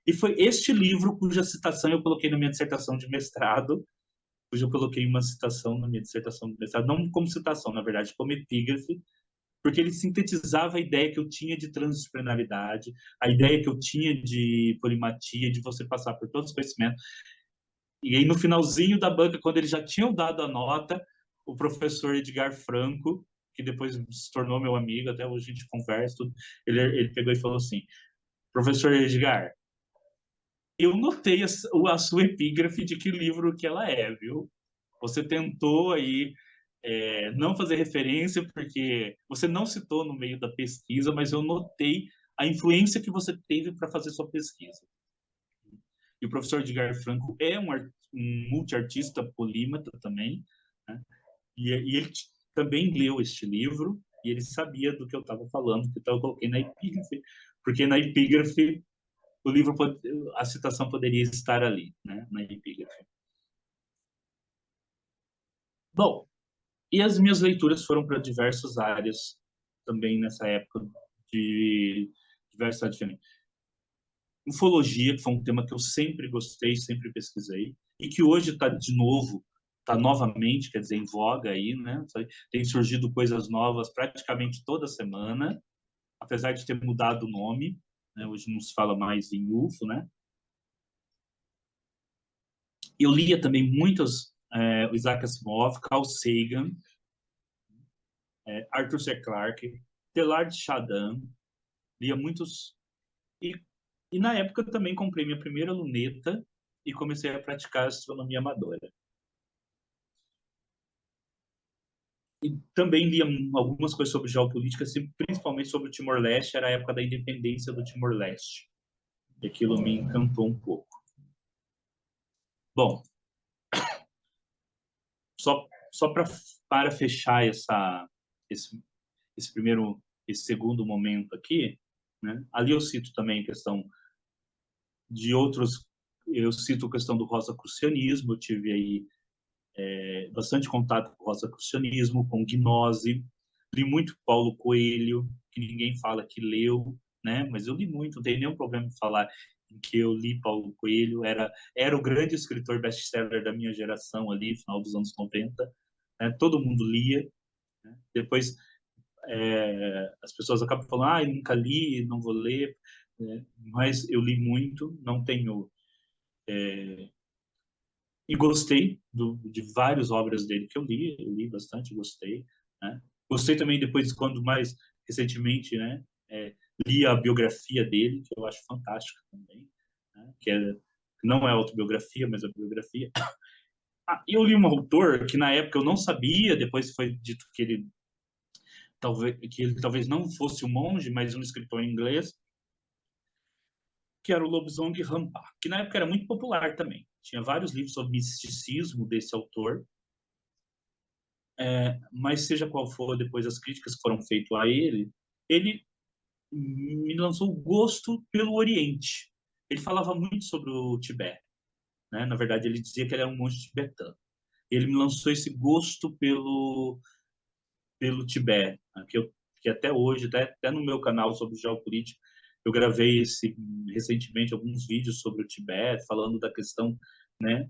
e foi este livro cuja citação eu coloquei na minha dissertação de mestrado, cuja eu coloquei uma citação na minha dissertação de mestrado, não como citação, na verdade, como epígrafe, porque ele sintetizava a ideia que eu tinha de transdisciplinaridade, a ideia que eu tinha de polimatia, de você passar por todos os conhecimentos. E aí, no finalzinho da banca, quando eles já tinham dado a nota, o professor Edgar Franco, que depois se tornou meu amigo, até hoje a gente conversa, tudo, ele pegou e falou assim: professor Edgar, eu notei a sua epígrafe de que livro que ela é, viu? Você tentou aí não fazer referência, porque você não citou no meio da pesquisa, mas eu notei a influência que você teve para fazer sua pesquisa. E o professor Edgar Franco é um multiartista polímata também, né? E ele também leu este livro, e ele sabia do que eu estava falando, que eu coloquei na epígrafe, porque na epígrafe o livro, a citação poderia estar ali, né, na epígrafe. Bom, e as minhas leituras foram para diversas áreas também nessa época, de diversas áreas diferentes. Ufologia, que foi um tema que eu sempre gostei, sempre pesquisei, e que hoje está de novo, está novamente, quer dizer, em voga aí, né? Tem surgido coisas novas praticamente toda semana, apesar de ter mudado o nome, né? Hoje não se fala mais em UFO, né? Eu lia também muitos, o Isaac Asimov, Carl Sagan, Arthur C. Clarke, Teilhard de Chardin, lia muitos. E, e na época eu também comprei minha primeira luneta e comecei a praticar astronomia amadora. E também lia algumas coisas sobre geopolítica, principalmente sobre o Timor-Leste, era a época da independência do Timor-Leste. E aquilo me encantou um pouco. Bom, só para fechar esse segundo momento aqui, né? Ali eu cito também a questão de outros, eu cito a questão do rosacrucianismo, eu tive aí bastante contato com o rosacrucianismo, com gnose, li muito Paulo Coelho, que ninguém fala que leu, né? Mas eu li muito, não tem nenhum problema em falar em que eu li Paulo Coelho, era o grande escritor best-seller da minha geração ali, final dos anos 90, né? Todo mundo lia, né? Depois as pessoas acabam falando, eu nunca li, não vou ler, né? Mas eu li muito, não tenho e gostei de várias obras dele que eu li bastante, gostei, né? Gostei também depois, quando mais recentemente, né, li a biografia dele, que eu acho fantástica também, né? Não é autobiografia, mas a biografia. Eu li um autor que na época eu não sabia, depois foi dito que ele talvez não fosse um monge, mas um escritor inglês, que era o Lobsang Rampa, que na época era muito popular também. Tinha vários livros sobre misticismo desse autor, mas seja qual for depois as críticas que foram feitas a ele me lançou o gosto pelo Oriente. Ele falava muito sobre o Tibete, né? Na verdade, ele dizia que ele era um monge tibetano. Ele me lançou esse gosto pelo Tibete, né? Que até hoje, até no meu canal sobre geopolítica, eu gravei recentemente alguns vídeos sobre o Tibete, falando da questão, né,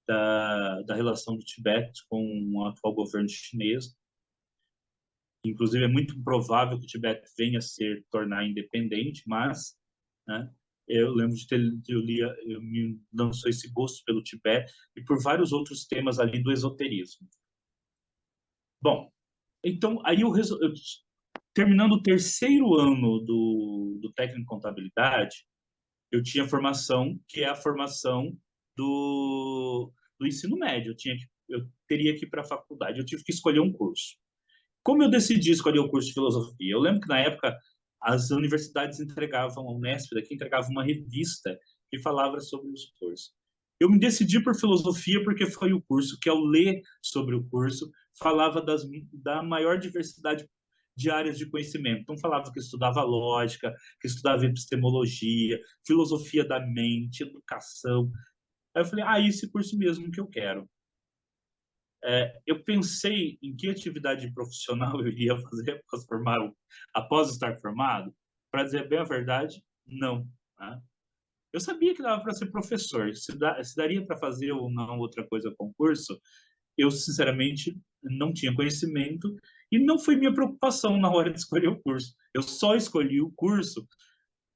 da relação do Tibete com o atual governo chinês. Inclusive, é muito provável que o Tibete venha a tornar independente, mas, né, eu lembro eu me lançou esse gosto pelo Tibete e por vários outros temas ali do esoterismo. Bom, então, aí terminando o terceiro ano do técnico em contabilidade, eu tinha formação, que é a formação do ensino médio. Eu teria que ir para a faculdade, eu tive que escolher um curso. Como eu decidi escolher o curso de filosofia? Eu lembro que na época as universidades entregavam, a Unesp daqui entregava uma revista que falava sobre os cursos. Eu me decidi por filosofia porque foi o curso que, ao ler sobre o curso, falava da maior diversidade de áreas de conhecimento. Então, falava que estudava lógica, que estudava epistemologia, filosofia da mente, educação. Aí eu falei, esse curso mesmo que eu quero. Eu pensei em que atividade profissional eu iria fazer após estar formado. Para dizer bem a verdade, não. Né? Eu sabia que dava para ser professor. Se daria para fazer ou não outra coisa com curso, eu, sinceramente, não tinha conhecimento e não foi minha preocupação na hora de escolher o curso. Eu só escolhi o curso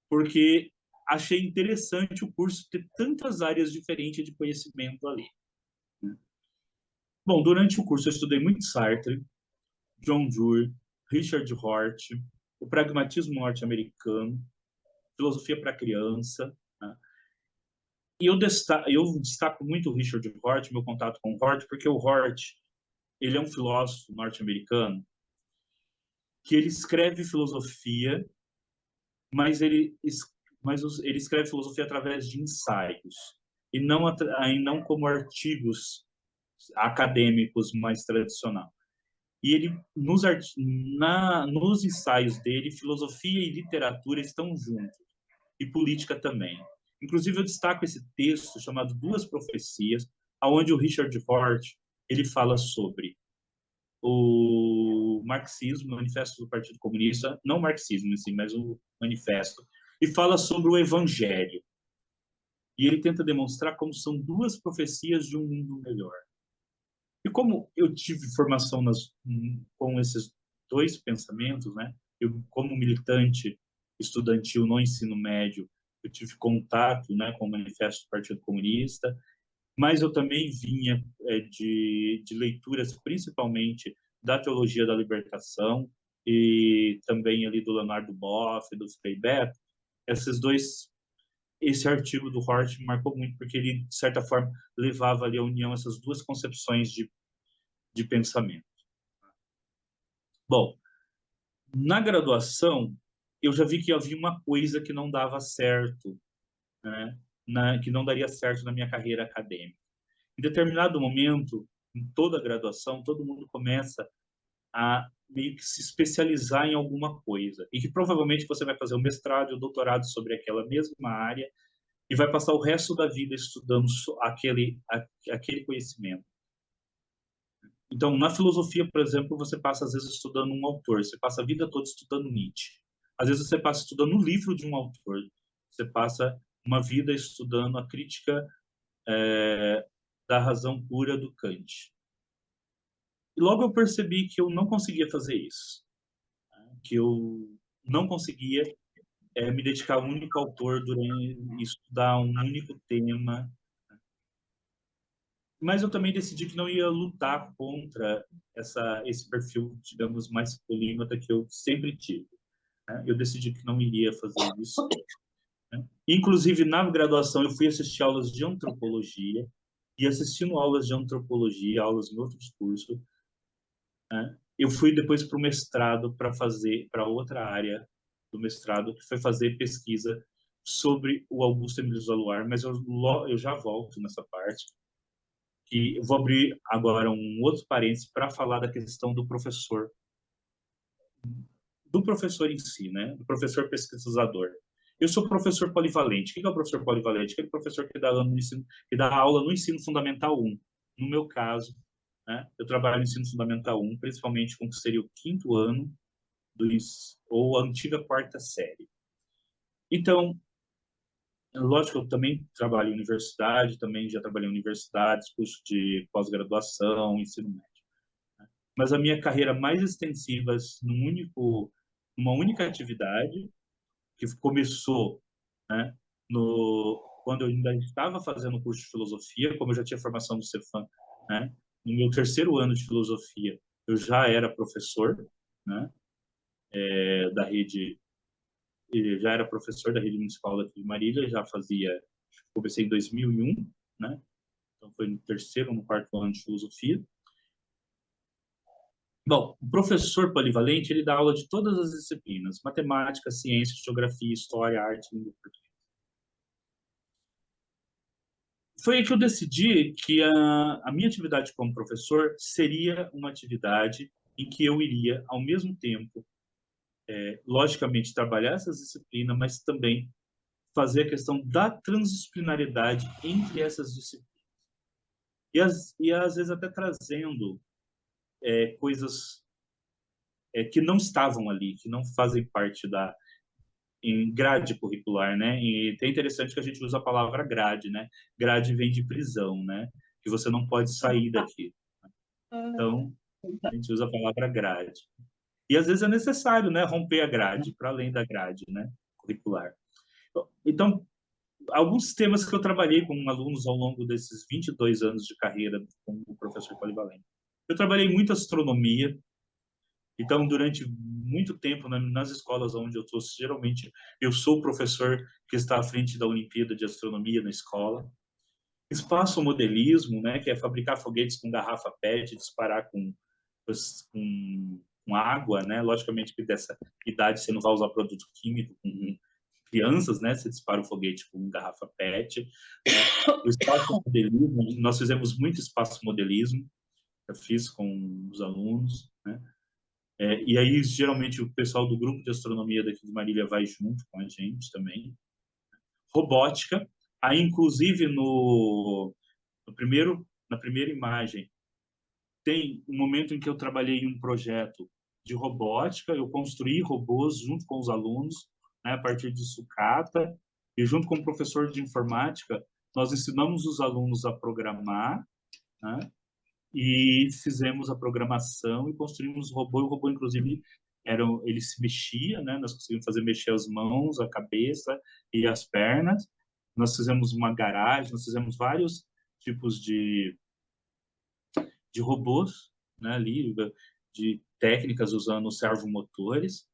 porque achei interessante o curso ter tantas áreas diferentes de conhecimento ali. Né? Bom, durante o curso eu estudei muito Sartre, John Dewey, Richard Hort, o pragmatismo norte-americano, filosofia para criança. Né? E eu destaco muito o Richard Hort, meu contato com o Hort, porque o Hort, ele é um filósofo norte-americano que ele escreve filosofia, mas ele escreve filosofia através de ensaios e não como artigos acadêmicos mais tradicional. E ele nos ensaios dele, filosofia e literatura estão juntos, e política também. Inclusive, eu destaco esse texto chamado Duas Profecias, aonde o Richard Hort ele fala sobre o marxismo, o manifesto do Partido Comunista, não o marxismo em si, mas o manifesto, e fala sobre o evangelho. E ele tenta demonstrar como são duas profecias de um mundo melhor. E como eu tive formação com esses dois pensamentos, né? Eu, como militante estudantil no ensino médio, eu tive contato, né, com o Manifesto do Partido Comunista, mas eu também vinha de leituras, principalmente da teologia da libertação e também ali do Leonardo Boff, do Frei Beto. Esse artigo do Hort me marcou muito porque ele, de certa forma, levava ali a união essas duas concepções de pensamento. Bom, na graduação, eu já vi que havia uma coisa que não dava certo, né? Que não daria certo na minha carreira acadêmica. Em determinado momento, em toda a graduação, todo mundo começa a meio que se especializar em alguma coisa. E que provavelmente você vai fazer um mestrado ou doutorado sobre aquela mesma área e vai passar o resto da vida estudando aquele conhecimento. Então, na filosofia, por exemplo, você passa, às vezes, estudando um autor, você passa a vida toda estudando Nietzsche. Às vezes, você passa estudando um livro de um autor, você passa uma vida estudando a crítica da razão pura do Kant. E logo eu percebi que eu não conseguia fazer isso, né? Que eu não conseguia me dedicar a um único autor durante estudar um único tema. Mas eu também decidi que não ia lutar contra esse perfil, digamos, mais polímata que eu sempre tive. Né? Eu decidi que não iria fazer isso. Né? Inclusive, na graduação, eu fui assistir aulas de antropologia. e assistindo aulas de antropologia, aulas em outros cursos, né? Eu fui depois para o mestrado para fazer, para outra área do mestrado, que foi fazer pesquisa sobre o Augusto Emílio Zaluar, mas eu já volto nessa parte, que eu vou abrir agora um outro parênteses para falar da questão do professor em si, né? Do professor pesquisador. Eu sou professor polivalente. O que é o professor polivalente? Aquele professor que dá aula no ensino, que dá aula no ensino fundamental 1. No meu caso, né? Eu trabalho no ensino fundamental 1, principalmente com o que seria o 5º ano ou a antiga 4ª série. Então, lógico, eu também trabalho em universidade, também já trabalhei em universidades, curso de pós-graduação, ensino médio. Mas a minha carreira mais extensiva numa única atividade, que começou, né, quando eu ainda estava fazendo o curso de filosofia, como eu já tinha formação do Cefam, né, no meu 3º ano de filosofia, eu já era professor, né, da rede, já era professor da rede municipal daqui de Marília, comecei em 2001, né, então foi no 3º ou no 4º ano de filosofia. Bom, o professor polivalente, ele dá aula de todas as disciplinas: matemática, ciência, geografia, história, arte, língua portuguesa. Foi aí que eu decidi que a minha atividade como professor seria uma atividade em que eu iria, ao mesmo tempo, logicamente, trabalhar essas disciplinas, mas também fazer a questão da transdisciplinaridade entre essas disciplinas. E às vezes até trazendo coisas que não estavam ali, que não fazem parte em grade curricular, né? E é interessante que a gente usa a palavra grade, né? Grade vem de prisão, né? Que você não pode sair daqui. Então, a gente usa a palavra grade. E às vezes é necessário, né, romper a grade, para além da grade, né, curricular. Então, alguns temas que eu trabalhei com alunos ao longo desses 22 anos de carreira como professor polivalente. Eu trabalhei muito astronomia. Então, durante muito tempo, nas escolas onde eu estou, geralmente eu sou o professor que está à frente da Olimpíada de Astronomia na escola. Espaço modelismo, né, que é fabricar foguetes com garrafa PET, disparar com água, né? Logicamente que dessa idade você não vai usar produto químico com crianças, né? Você dispara o foguete com garrafa PET. Né? O espaço modelismo, nós fizemos muito espaço modelismo, eu fiz com os alunos, né? E aí, geralmente, o pessoal do grupo de astronomia daqui de Marília vai junto com a gente também. Robótica. Aí, inclusive, na primeira imagem, tem um momento em que eu trabalhei em um projeto de robótica. Eu construí robôs junto com os alunos, né, a partir de sucata. E junto com o professor de informática, nós ensinamos os alunos a programar, né? E fizemos a programação e construímos o robô. E o robô, inclusive, ele se mexia, né? Nós conseguimos fazer mexer as mãos, a cabeça e as pernas. Nós fizemos uma garagem, nós fizemos vários tipos de robôs, né? Ali, de técnicas usando servomotores.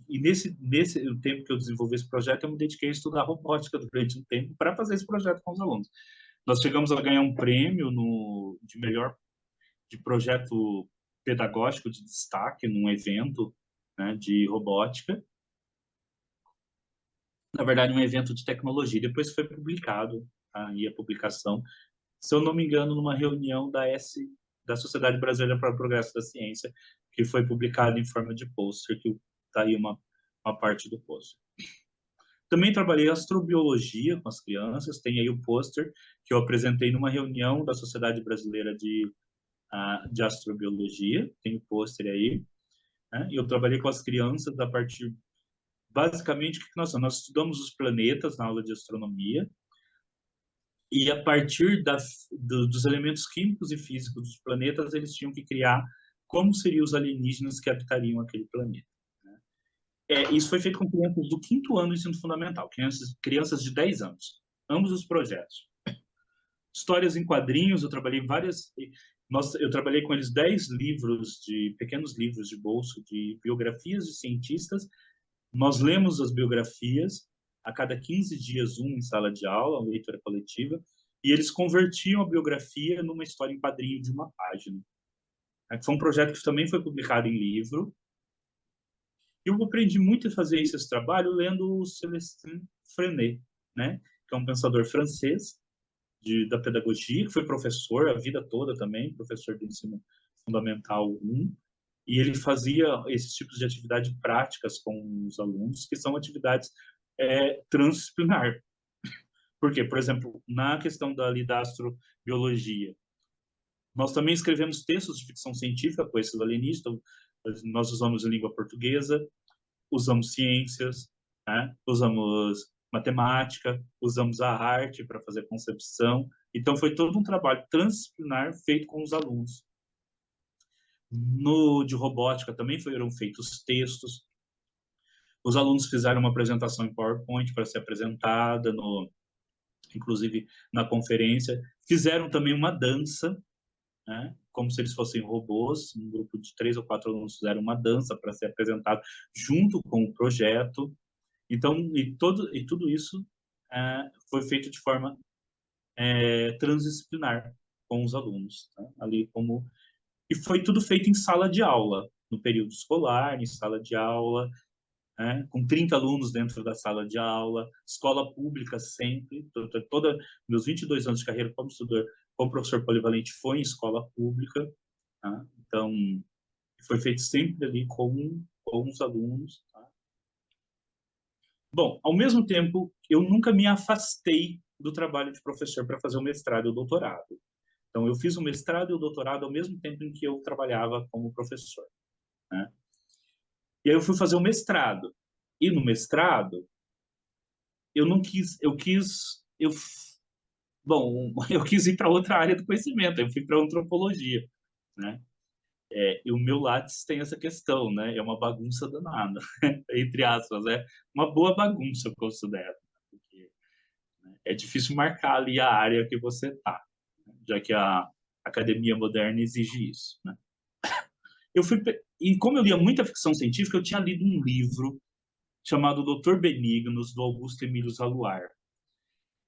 E nesse tempo que eu desenvolvi esse projeto, eu me dediquei a estudar robótica durante um tempo para fazer esse projeto com os alunos. Nós chegamos a ganhar um prêmio de melhor de projeto pedagógico de destaque num evento, né, de robótica. Na verdade, um evento de tecnologia. Depois foi publicado, tá? E a publicação, se eu não me engano, numa reunião da Sociedade Brasileira para o Progresso da Ciência, que foi publicado em forma de pôster, que está aí uma parte do pôster. Também trabalhei astrobiologia com as crianças, tem aí o pôster que eu apresentei numa reunião da Sociedade Brasileira de astrobiologia, tem o pôster aí, né? E eu trabalhei com as crianças a partir, basicamente, o que nós estudamos os planetas na aula de astronomia, e a partir dos elementos químicos e físicos dos planetas, eles tinham que criar como seriam os alienígenas que habitariam aquele planeta. Né? Isso foi feito com crianças do 5º ano do ensino fundamental, crianças de 10 anos, ambos os projetos. Histórias em quadrinhos, eu trabalhei eu trabalhei com eles 10 pequenos livros de bolso de biografias de cientistas. Nós lemos as biografias a cada 15 dias, em sala de aula, uma leitura coletiva, e eles convertiam a biografia numa história em quadrinho de uma página. Foi um projeto que também foi publicado em livro. E eu aprendi muito a fazer esse trabalho lendo o Célestin Freinet, né? Que é um pensador francês da pedagogia, que foi professor a vida toda também, professor do ensino fundamental 1, e ele fazia esses tipos de atividades práticas com os alunos, que são atividades transdisciplinar. Por quê? Por exemplo, na questão da astrobiologia, nós também escrevemos textos de ficção científica com esses alienistas, nós usamos a língua portuguesa, usamos ciências, né? Usamos matemática, usamos a arte para fazer concepção. Então, foi todo um trabalho transdisciplinar feito com os alunos. No de robótica também foram feitos textos. Os alunos fizeram uma apresentação em PowerPoint para ser apresentada, inclusive na conferência. Fizeram também uma dança, né? Como se eles fossem robôs. Um grupo de 3 ou 4 alunos fizeram uma dança para ser apresentado junto com o projeto. Então, tudo isso foi feito de forma transdisciplinar com os alunos, tá? Ali e foi tudo feito em sala de aula, no período escolar, em sala de aula, né? Com 30 alunos dentro da sala de aula, escola pública sempre, meus 22 anos de carreira como estudante, como professor polivalente, foi em escola pública, tá? Então, foi feito sempre ali com os alunos, tá? Bom, ao mesmo tempo, eu nunca me afastei do trabalho de professor para fazer o mestrado e o doutorado. Então, eu fiz o mestrado e o doutorado ao mesmo tempo em que eu trabalhava como professor, né? E aí eu fui fazer o mestrado. E no mestrado, eu não quis, bom, eu quis ir para outra área do conhecimento, eu fui para antropologia, né? E o meu Lattes tem essa questão, né? É uma bagunça danada, entre aspas, é uma boa bagunça, eu considero, porque é difícil marcar ali a área que você está, já que a academia moderna exige isso, né? E como eu lia muita ficção científica, eu tinha lido um livro chamado Doutor Benignos, do Augusto Emílio Zaluar.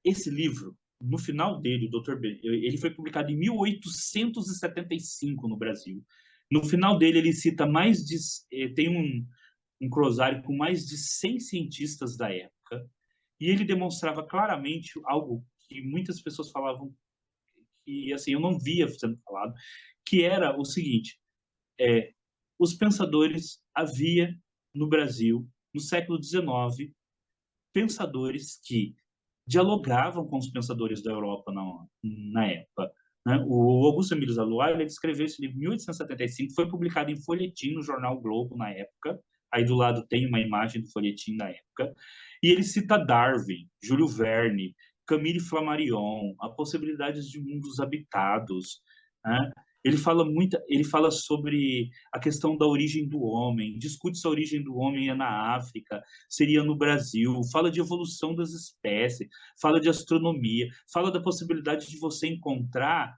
Esse livro, no final dele, ele foi publicado em 1875 no Brasil. No final dele, ele cita tem um cruzário com mais de 100 cientistas da época, e ele demonstrava claramente algo que muitas pessoas falavam que assim eu não via sendo falado, que era o seguinte: os pensadores havia no Brasil no século XIX pensadores que dialogavam com os pensadores da Europa na época, né? O Augusto Emílio Zaluar, ele escreveu esse livro em 1875, foi publicado em folhetim no jornal Globo na época. Aí do lado tem uma imagem do folhetim na época. E ele cita Darwin, Júlio Verne, Camille Flammarion, a possibilidade de mundos habitados, né? Ele fala sobre a questão da origem do homem, discute se a origem do homem é na África, seria no Brasil, fala de evolução das espécies, fala de astronomia, fala da possibilidade de você encontrar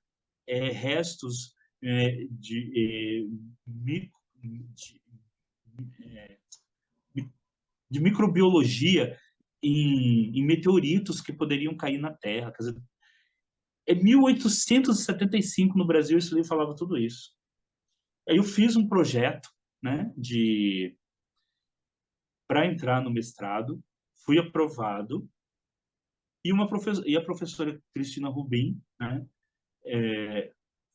restos de microbiologia em meteoritos que poderiam cair na Terra. Quer dizer, 1875 no Brasil, esse livro falava tudo isso. Aí eu fiz um projeto, né, para entrar no mestrado, fui aprovado, e a professora Cristina Rubim, né,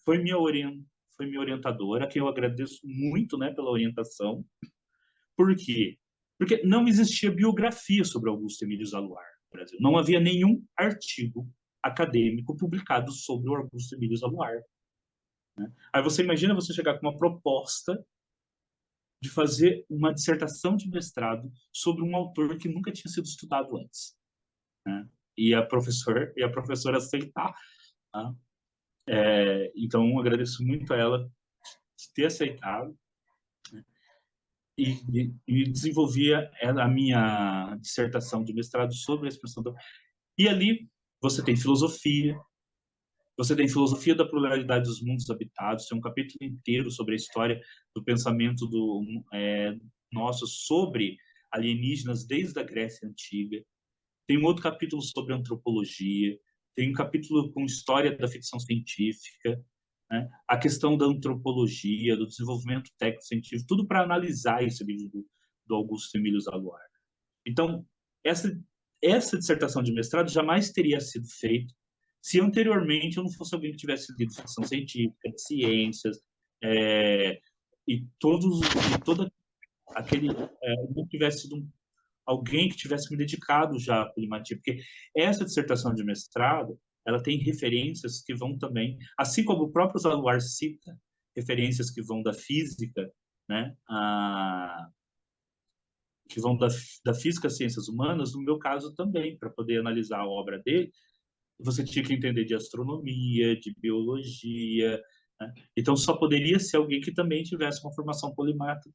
foi minha orientadora, que eu agradeço muito, né, pela orientação. Por quê? Porque não existia biografia sobre Augusto Emílio Zaluar no Brasil. Não havia nenhum artigo acadêmico publicado sobre o Augusto Emílio Zaluar, né? Aí você imagina você chegar com uma proposta de fazer uma dissertação de mestrado sobre um autor que nunca tinha sido estudado antes, né? E a professora aceitar, tá? Então, agradeço muito a ela de ter aceitado, né? E desenvolvia a minha dissertação de mestrado sobre a expressão do... E ali você tem filosofia da pluralidade dos mundos habitados, tem um capítulo inteiro sobre a história do pensamento nosso sobre alienígenas desde a Grécia Antiga. Tem um outro capítulo sobre antropologia, tem um capítulo com história da ficção científica, né? A questão da antropologia, do desenvolvimento técnico-científico, tudo para analisar esse livro do Augusto Emílio Zaluar. Então, essa dissertação de mestrado jamais teria sido feita se anteriormente eu não fosse alguém que tivesse lido ficção científica, de ciências, e toda aquele não tivesse sido alguém que tivesse me dedicado já à climatia, porque essa dissertação de mestrado ela tem referências que vão também, assim como o próprio Zaluar cita referências que vão da física, né, que vão da física às ciências humanas, no meu caso também, para poder analisar a obra dele, você tinha que entender de astronomia, de biologia, né? Então só poderia ser alguém que também tivesse uma formação polimata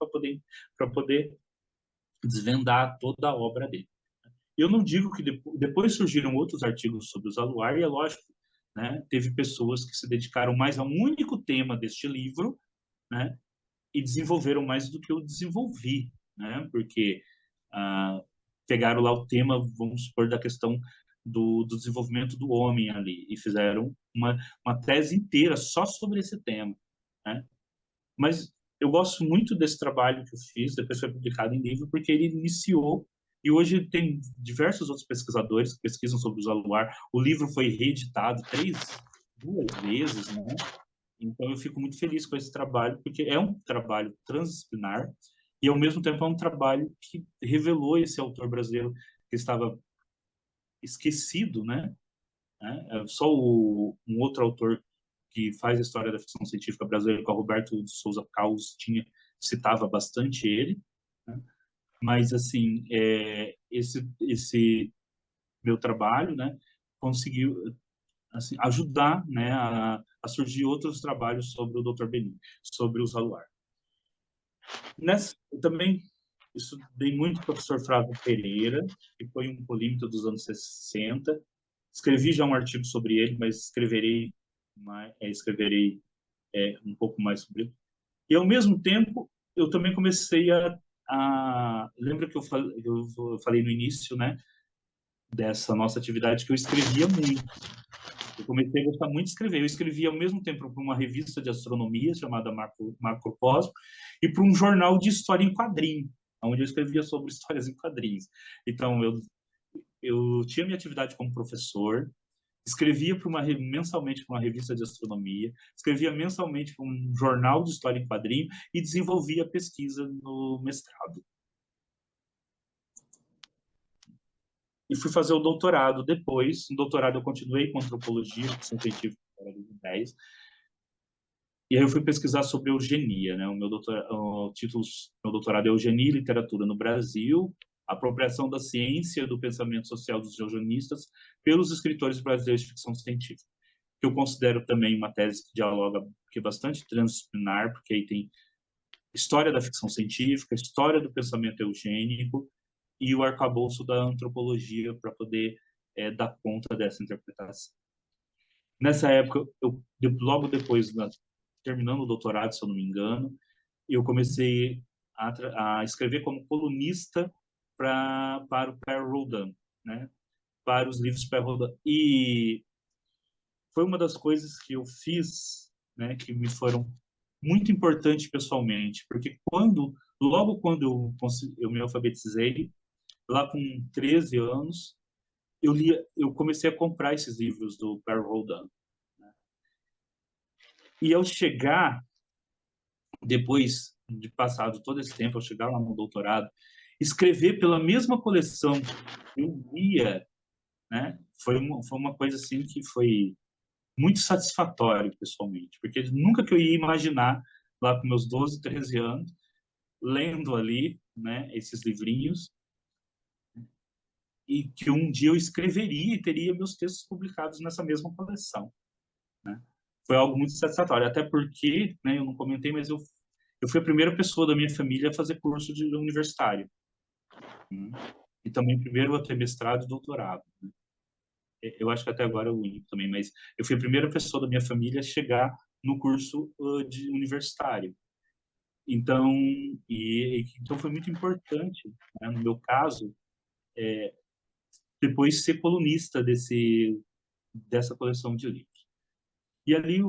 para poder desvendar toda a obra dele. Eu não digo que depois surgiram outros artigos sobre o Zaluar, e é lógico, né, teve pessoas que se dedicaram mais a um único tema deste livro, né, e desenvolveram mais do que eu desenvolvi, né, porque pegaram lá o tema, vamos supor, da questão do desenvolvimento do homem ali, e fizeram uma tese inteira só sobre esse tema, né? Mas eu gosto muito desse trabalho que eu fiz, depois foi publicado em livro, porque ele iniciou, e hoje tem diversos outros pesquisadores que pesquisam sobre o Zaluar. O livro foi reeditado duas vezes, né? Então eu fico muito feliz com esse trabalho, porque é um trabalho transdisciplinar, e ao mesmo tempo é um trabalho que revelou esse autor brasileiro que estava esquecido, né? Só um outro autor que faz a história da ficção científica brasileira, que é o Roberto de Souza Caus, citava bastante ele, né? Mas assim, esse meu trabalho, né, conseguiu assim, ajudar, né, a surgir outros trabalhos sobre o Dr. Benigno, sobre o Zaluar. Eu também estudei muito com o professor Flávio Pereira, que foi um polímata dos anos 60. Escrevi já um artigo sobre ele, mas escreverei um pouco mais sobre ele. E, ao mesmo tempo, eu também comecei lembra que eu falei no início, né, dessa nossa atividade, que eu escrevia muito. Eu comecei a gostar muito de escrever. Eu escrevia ao mesmo tempo para uma revista de astronomia chamada Macrocosmo e para um jornal de história em quadrinho, onde eu escrevia sobre histórias em quadrinhos. Então, eu tinha minha atividade como professor, escrevia mensalmente para uma revista de astronomia, escrevia mensalmente para um jornal de história em quadrinho e desenvolvia pesquisa no mestrado. E fui fazer o doutorado depois. No doutorado eu continuei com antropologia, ficção científica, era 2010. E aí eu fui pesquisar sobre eugenia, né? Meu doutorado é Eugenia e Literatura no Brasil, apropriação da ciência do pensamento social dos eugenistas pelos escritores brasileiros de ficção científica, que eu considero também uma tese que dialoga, que é bastante transdisciplinar, porque aí tem história da ficção científica, história do pensamento eugênico e o arcabouço da antropologia para poder dar conta dessa interpretação. Nessa época, logo depois, terminando o doutorado, se eu não me engano, eu comecei a escrever como colunista para o Père Rodin, né? Para os livros Père Rodin. E foi uma das coisas que eu fiz, né, que me foram muito importantes pessoalmente, porque logo quando eu me alfabetizei, lá com 13 anos, eu comecei a comprar esses livros do Père Rodin. Né? E ao chegar, depois de passado todo esse tempo, ao chegar lá no doutorado, escrever pela mesma coleção que eu via, né, foi uma coisa assim que foi muito satisfatório pessoalmente, porque nunca que eu ia imaginar, lá com meus 12, 13 anos, lendo ali, né, esses livrinhos, e que um dia eu escreveria e teria meus textos publicados nessa mesma coleção, né? Foi algo muito satisfatório, até porque, né, eu não comentei, mas eu fui a primeira pessoa da minha família a fazer curso de universitário, né? E também primeiro a ter mestrado e doutorado, né? Eu acho que até agora é o único também, mas eu fui a primeira pessoa da minha família a chegar no curso de universitário. Então, então foi muito importante, né, no meu caso, depois ser colunista dessa coleção de livros. E ali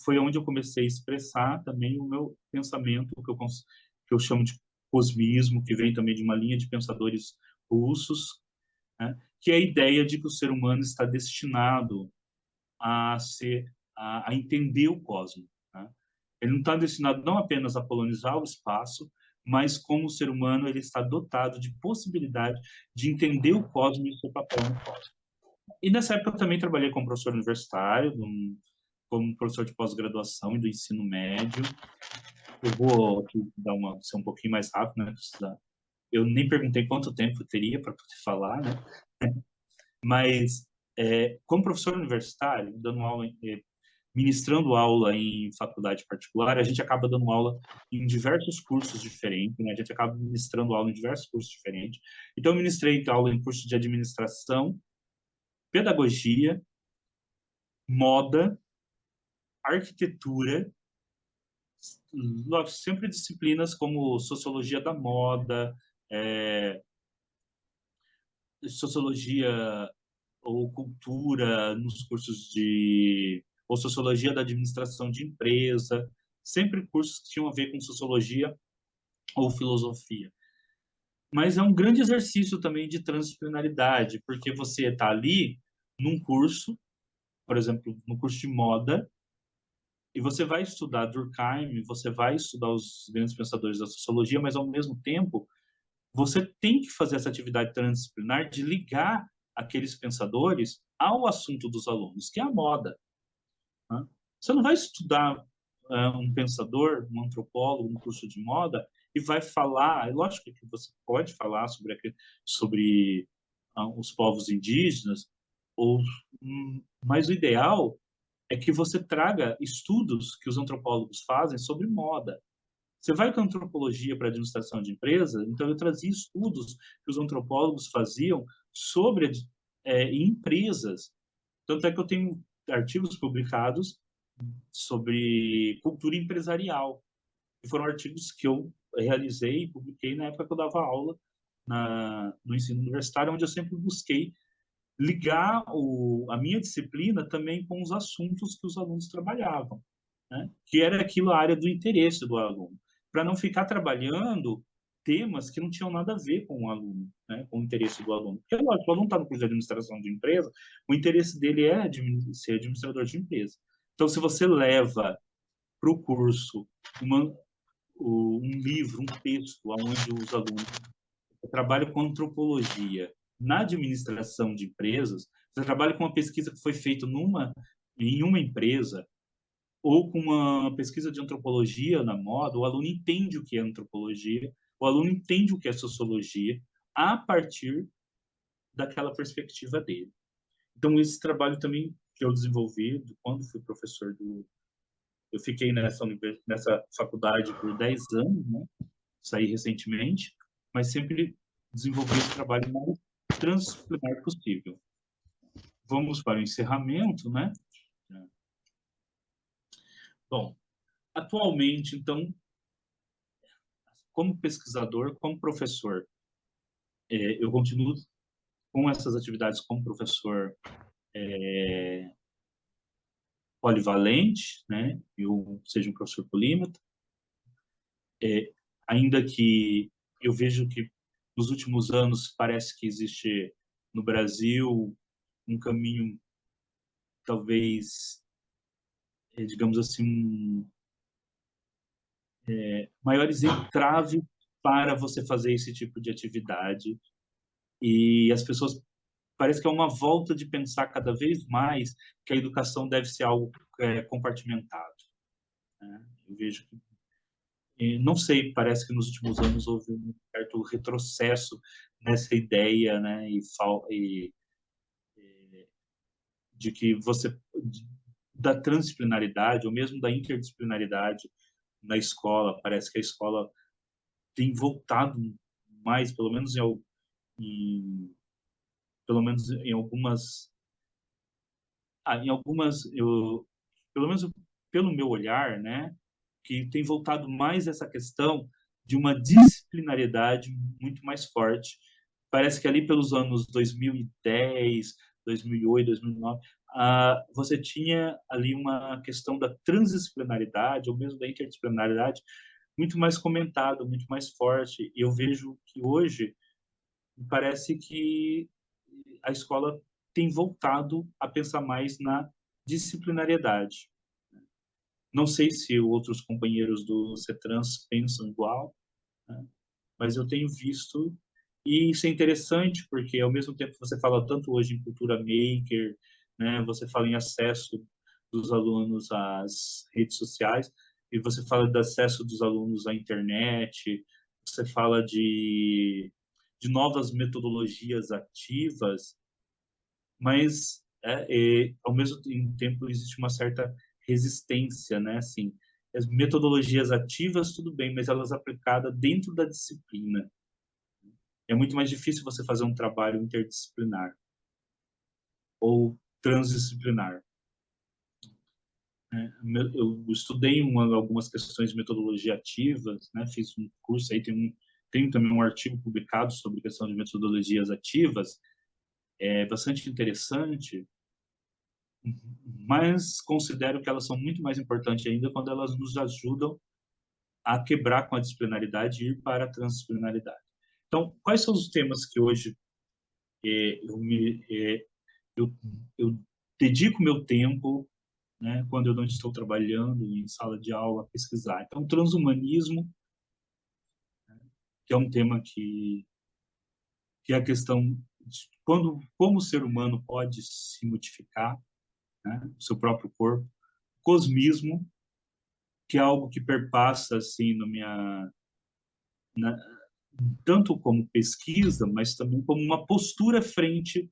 foi onde eu comecei a expressar também o meu pensamento, que eu chamo de cosmismo, que vem também de uma linha de pensadores russos, né? Que é a ideia de que o ser humano está destinado a entender o cosmos, né? Ele não está destinado não apenas a colonizar o espaço, mas como o ser humano ele está dotado de possibilidade de entender o cosmos e o seu papel no cosmos. E nessa época eu também trabalhei como professor universitário, como professor de pós-graduação e do ensino médio. Eu vou aqui ser um pouquinho mais rápido, né? Eu nem perguntei quanto tempo eu teria para poder falar, né? Mas, como professor universitário, dando aula, ministrando aula em faculdade particular, a gente acaba dando aula em diversos cursos diferentes, né? A gente acaba ministrando aula em diversos cursos diferentes. Então, eu ministrei aula em curso de administração, pedagogia, moda, arquitetura, sempre disciplinas como sociologia da moda, sociologia ou cultura nos cursos ou sociologia da administração de empresa, sempre cursos que tinham a ver com sociologia ou filosofia. Mas é um grande exercício também de transdisciplinaridade, porque você está ali num curso, por exemplo, no curso de moda, e você vai estudar Durkheim, você vai estudar os grandes pensadores da sociologia, mas ao mesmo tempo você tem que fazer essa atividade transdisciplinar de ligar aqueles pensadores ao assunto dos alunos, que é a moda, né? Você não vai estudar um pensador, um antropólogo, um curso de moda e vai falar, é lógico que você pode falar sobre os povos indígenas, ou, mas o ideal é que você traga estudos que os antropólogos fazem sobre moda. Você vai com antropologia para administração de empresa, então eu trazia estudos que os antropólogos faziam sobre empresas. Tanto é que eu tenho artigos publicados sobre cultura empresarial, que foram artigos que eu realizei e publiquei na época que eu dava aula no ensino universitário, onde eu sempre busquei ligar a minha disciplina também com os assuntos que os alunos trabalhavam, né? Que era aquilo a área do interesse do aluno, para não ficar trabalhando temas que não tinham nada a ver com o aluno, né? Com o interesse do aluno. Porque, lógico, o aluno está no curso de administração de empresa, o interesse dele é ser administrador de empresa. Então, se você leva para o curso um livro, um texto, onde os alunos trabalham com antropologia na administração de empresas, você trabalha com uma pesquisa que foi feita em uma empresa, ou com uma pesquisa de antropologia na moda, o aluno entende o que é antropologia, o aluno entende o que é sociologia, a partir daquela perspectiva dele. Então, esse trabalho também que eu desenvolvi, quando fui professor eu fiquei nessa faculdade por 10 anos, né? Saí recentemente, mas sempre desenvolvi esse trabalho mais transdisciplinar possível. Vamos para o encerramento, né? Bom, atualmente, então, como pesquisador, como professor, eu continuo com essas atividades como professor polivalente, né? Eu seja um professor polímata, ainda que eu vejo que nos últimos anos parece que existe no Brasil um caminho, talvez, digamos assim, maiores entraves para você fazer esse tipo de atividade. E as pessoas, parece que é uma volta de pensar cada vez mais que a educação deve ser algo compartimentado, né? Eu vejo que, não sei, parece que nos últimos anos houve um certo retrocesso nessa ideia, né? De que da transdisciplinaridade, ou mesmo da interdisciplinaridade na escola, parece que a escola tem voltado mais, em, pelo menos em algumas, pelo menos pelo meu olhar, né, que tem voltado mais essa questão de uma disciplinariedade muito mais forte. Parece que ali pelos anos 2010, 2008, 2009, você tinha ali uma questão da transdisciplinaridade, ou mesmo da interdisciplinaridade, muito mais comentado, muito mais forte. E eu vejo que hoje parece que a escola tem voltado a pensar mais na disciplinariedade. Não sei se outros companheiros do CETRANS pensam igual, né? Mas eu tenho visto, e isso é interessante, porque ao mesmo tempo que você fala tanto hoje em cultura maker, né, você fala em acesso dos alunos às redes sociais, e você fala do acesso dos alunos à internet, você fala de novas metodologias ativas, mas ao mesmo tempo existe uma certa resistência, né? Assim, as metodologias ativas tudo bem, mas elas aplicadas dentro da disciplina. É muito mais difícil você fazer um trabalho interdisciplinar ou transdisciplinar, né? Eu estudei algumas questões de metodologia ativas, né? Fiz um curso aí, tem também um artigo publicado sobre questão de metodologias ativas, é bastante interessante, mas considero que elas são muito mais importantes ainda quando elas nos ajudam a quebrar com a disciplinaridade e ir para a transdisciplinaridade. Então, quais são os temas que hoje eu, me, eu, eu dedico meu tempo, né, quando eu não estou trabalhando em sala de aula, a pesquisar? Então, transhumanismo, que é um tema que é a questão de como o ser humano pode se modificar, né, o seu próprio corpo. Cosmismo, que é algo que perpassa assim no na, tanto como pesquisa, mas também como uma postura frente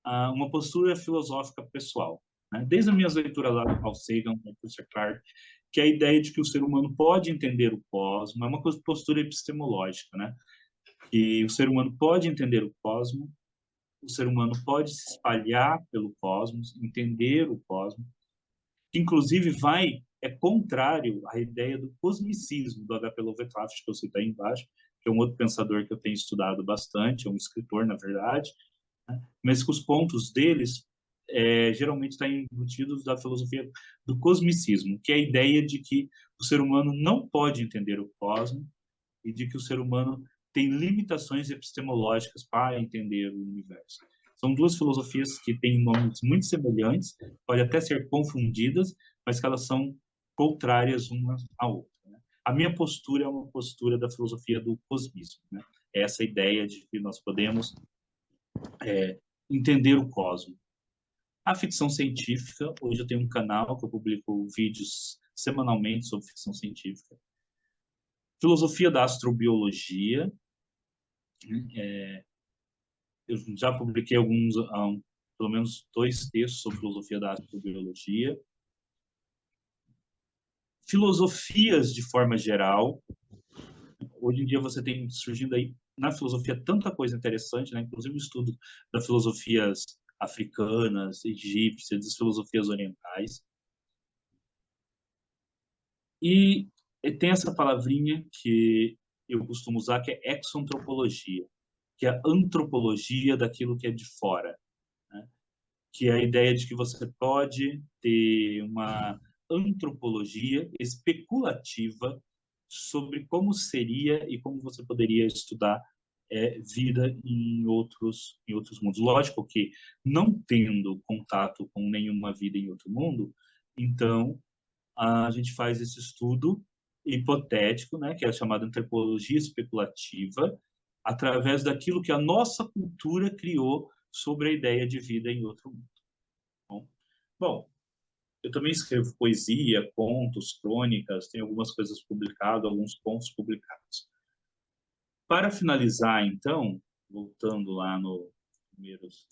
a uma postura filosófica pessoal, né? Desde as minhas leituras lá do Carl Sagan, do Arthur Clarke, que é a ideia de que o ser humano pode entender o cosmos, é uma postura epistemológica, né? Que o ser humano pode entender o cosmos, o ser humano pode se espalhar pelo cosmos, entender o cosmos, que inclusive é contrário à ideia do cosmicismo do H.P. Lovecraft, que eu citei aí embaixo, que é um outro pensador que eu tenho estudado bastante, é um escritor, na verdade, né? Mas que os pontos deles geralmente estão embutidos da filosofia do cosmicismo, que é a ideia de que o ser humano não pode entender o cosmos e de que o ser humano tem limitações epistemológicas para entender o universo. São duas filosofias que têm nomes muito semelhantes, podem até ser confundidas, mas que elas são contrárias uma à outra, né? A minha postura é uma postura da filosofia do cosmismo, né? É essa ideia de que nós podemos entender o cosmos. A ficção científica, hoje eu tenho um canal que eu publico vídeos semanalmente sobre ficção científica. Filosofia da astrobiologia, eu já publiquei pelo menos 2 textos sobre filosofia da astrobiologia. Filosofias de forma geral. Hoje em dia você tem surgindo aí na filosofia tanta coisa interessante, né? Inclusive o estudo das filosofias africanas, egípcias, das filosofias orientais. E tem essa palavrinha que eu costumo usar, que é exoantropologia, que é a antropologia daquilo que é de fora, né? Que é a ideia de que você pode ter uma antropologia especulativa sobre como seria e como você poderia estudar vida em outros mundos. Lógico que não tendo contato com nenhuma vida em outro mundo, então a gente faz esse estudo hipotético, né, que é chamado antropologia especulativa, através daquilo que a nossa cultura criou sobre a ideia de vida em outro mundo. Bom, eu também escrevo poesia, contos, crônicas, tem algumas coisas publicadas, alguns contos publicados. Para finalizar, então, voltando lá nos primeiros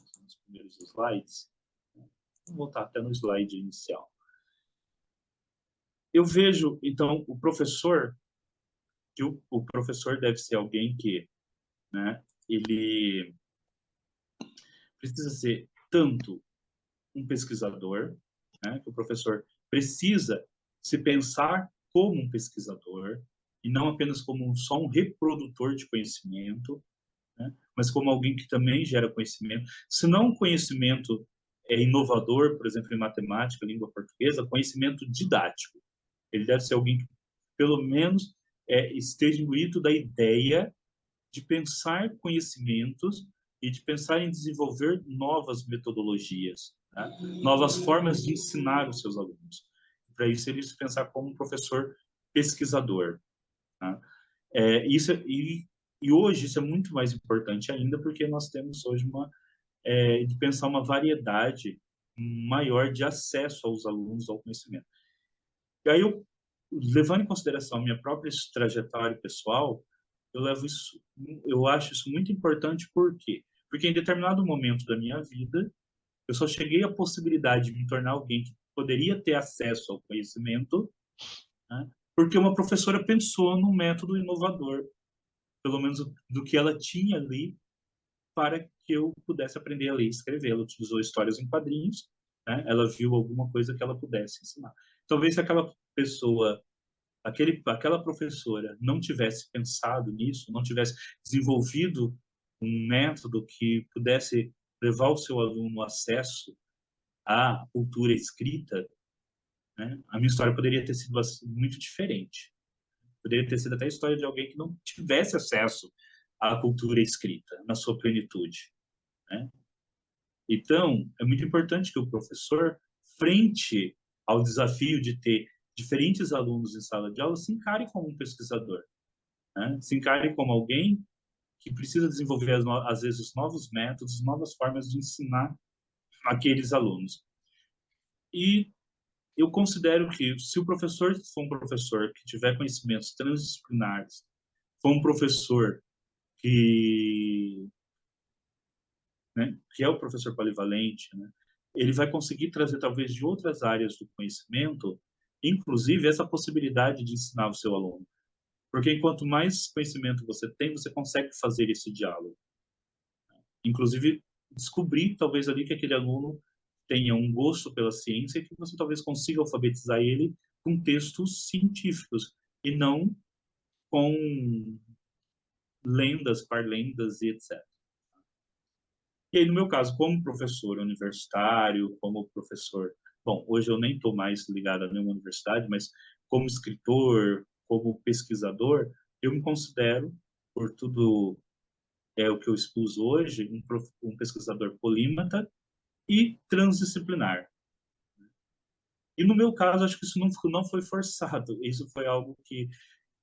slides, vou voltar até no slide inicial. Eu vejo, então, o professor deve ser alguém que, né, ele precisa ser tanto um pesquisador, né, que o professor precisa se pensar como um pesquisador e não apenas como só um reprodutor de conhecimento, né, mas como alguém que também gera conhecimento, se não conhecimento é inovador, por exemplo, em matemática, língua portuguesa, conhecimento didático. Ele deve ser alguém que, pelo menos, esteja imbuído da ideia de pensar conhecimentos e de pensar em desenvolver novas metodologias, né? Novas formas de ensinar os seus alunos. Para isso, ele se pensar como um professor pesquisador, né? E hoje isso é muito mais importante ainda, porque nós temos hoje de pensar uma variedade maior de acesso aos alunos ao conhecimento. E aí, levando em consideração a minha própria trajetória pessoal, eu acho isso muito importante. Por quê? Porque em determinado momento da minha vida, eu só cheguei à possibilidade de me tornar alguém que poderia ter acesso ao conhecimento, né, porque uma professora pensou num método inovador, pelo menos do que ela tinha ali, para que eu pudesse aprender a ler e escrever. Ela utilizou histórias em quadrinhos, né? Ela viu alguma coisa que ela pudesse ensinar. Talvez se aquela pessoa, aquela professora não tivesse pensado nisso, não tivesse desenvolvido um método que pudesse levar o seu aluno acesso à cultura escrita, né? A minha história poderia ter sido muito diferente. Poderia ter sido até a história de alguém que não tivesse acesso à cultura escrita na sua plenitude, né? Então, é muito importante que o professor, frente ao desafio de ter diferentes alunos em sala de aula, se encare como um pesquisador, né? Se encare como alguém que precisa desenvolver, às vezes, novos métodos, novas formas de ensinar aqueles alunos. E eu considero que, se o professor for um professor que tiver conhecimentos transdisciplinares, for um professor que, né, que é o professor polivalente, né, ele vai conseguir trazer, talvez, de outras áreas do conhecimento, inclusive essa possibilidade de ensinar o seu aluno. Porque enquanto mais conhecimento você tem, você consegue fazer esse diálogo. Inclusive, descobrir, talvez, ali que aquele aluno tenha um gosto pela ciência e que você talvez consiga alfabetizar ele com textos científicos e não com lendas, parlendas e etc. E aí, no meu caso, como professor universitário, como professor... Bom, hoje eu nem estou mais ligado a nenhuma universidade, mas como escritor, como pesquisador, eu me considero, por tudo o que eu expus hoje, um pesquisador polímata e transdisciplinar. E no meu caso, acho que isso não foi forçado, isso foi algo que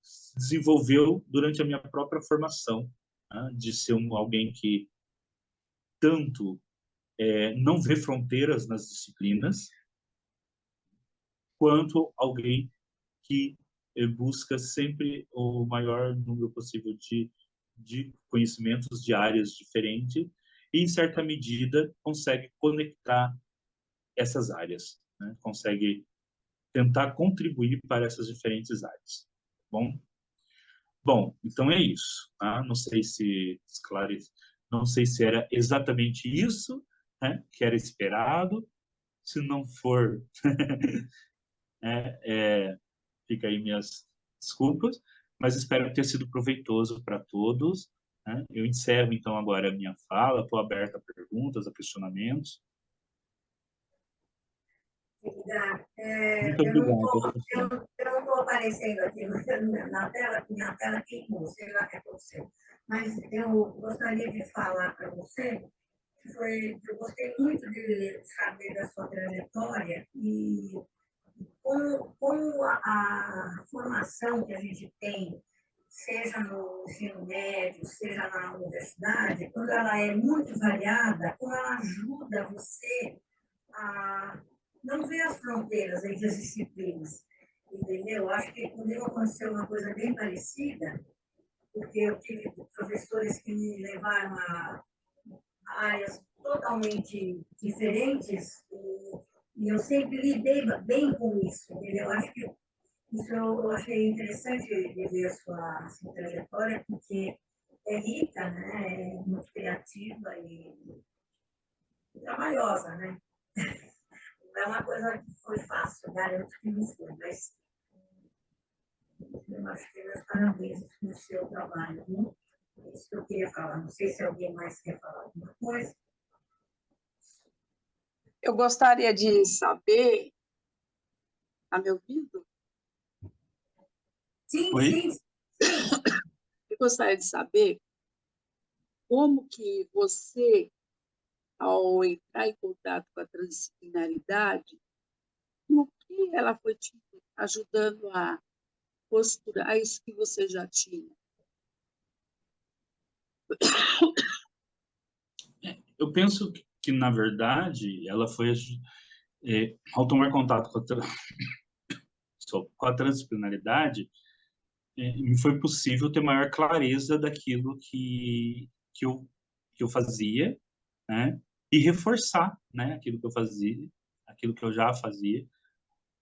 se desenvolveu durante a minha própria formação, né? De ser alguém que tanto não vê fronteiras nas disciplinas, quanto alguém que busca sempre o maior número possível de conhecimentos de áreas diferentes e, em certa medida, consegue conectar essas áreas, né? Consegue tentar contribuir para essas diferentes áreas. Tá bom? Bom, então é isso. Tá? Não sei se esclarece, não sei se era exatamente isso, né, que era esperado. Se não for, fica aí minhas desculpas, mas espero ter sido proveitoso para todos, né? Eu encerro, então, agora a minha fala, estou aberto a perguntas, a questionamentos. Querida, Muito eu não obrigado. estou aparecendo aqui na tela, que minha tela queimou, sei lá o que aconteceu. Mas eu gostaria de falar para você que eu gostei muito de saber da sua trajetória e como a formação que a gente tem, seja no ensino médio, seja na universidade, quando ela é muito variada, como ela ajuda você a não ver as fronteiras entre as disciplinas. Entendeu? Acho que comigo aconteceu uma coisa bem parecida, porque eu tive professores que me levaram a áreas totalmente diferentes e eu sempre lidei bem com isso. Entendeu? Acho que isso eu achei interessante de ver a sua trajetória, porque é rica, né? É muito criativa e trabalhosa, né? Não é uma coisa que foi fácil, garanto que não foi, mas eu acho que meus parabéns no seu trabalho. Viu? É isso que eu queria falar. Não sei se alguém mais quer falar alguma coisa. Eu gostaria de saber, está me ouvindo? Sim, Oi? sim, sim. Eu gostaria de saber como que você, ao entrar em contato com a transdisciplinaridade, no que ela foi te ajudando a costurar isso que você já tinha. Eu penso que, na verdade, ela foi, ao tomar contato com a transdisciplinaridade, me foi possível ter maior clareza daquilo que eu fazia, né? E reforçar, né? Aquilo que eu fazia, aquilo que eu já fazia,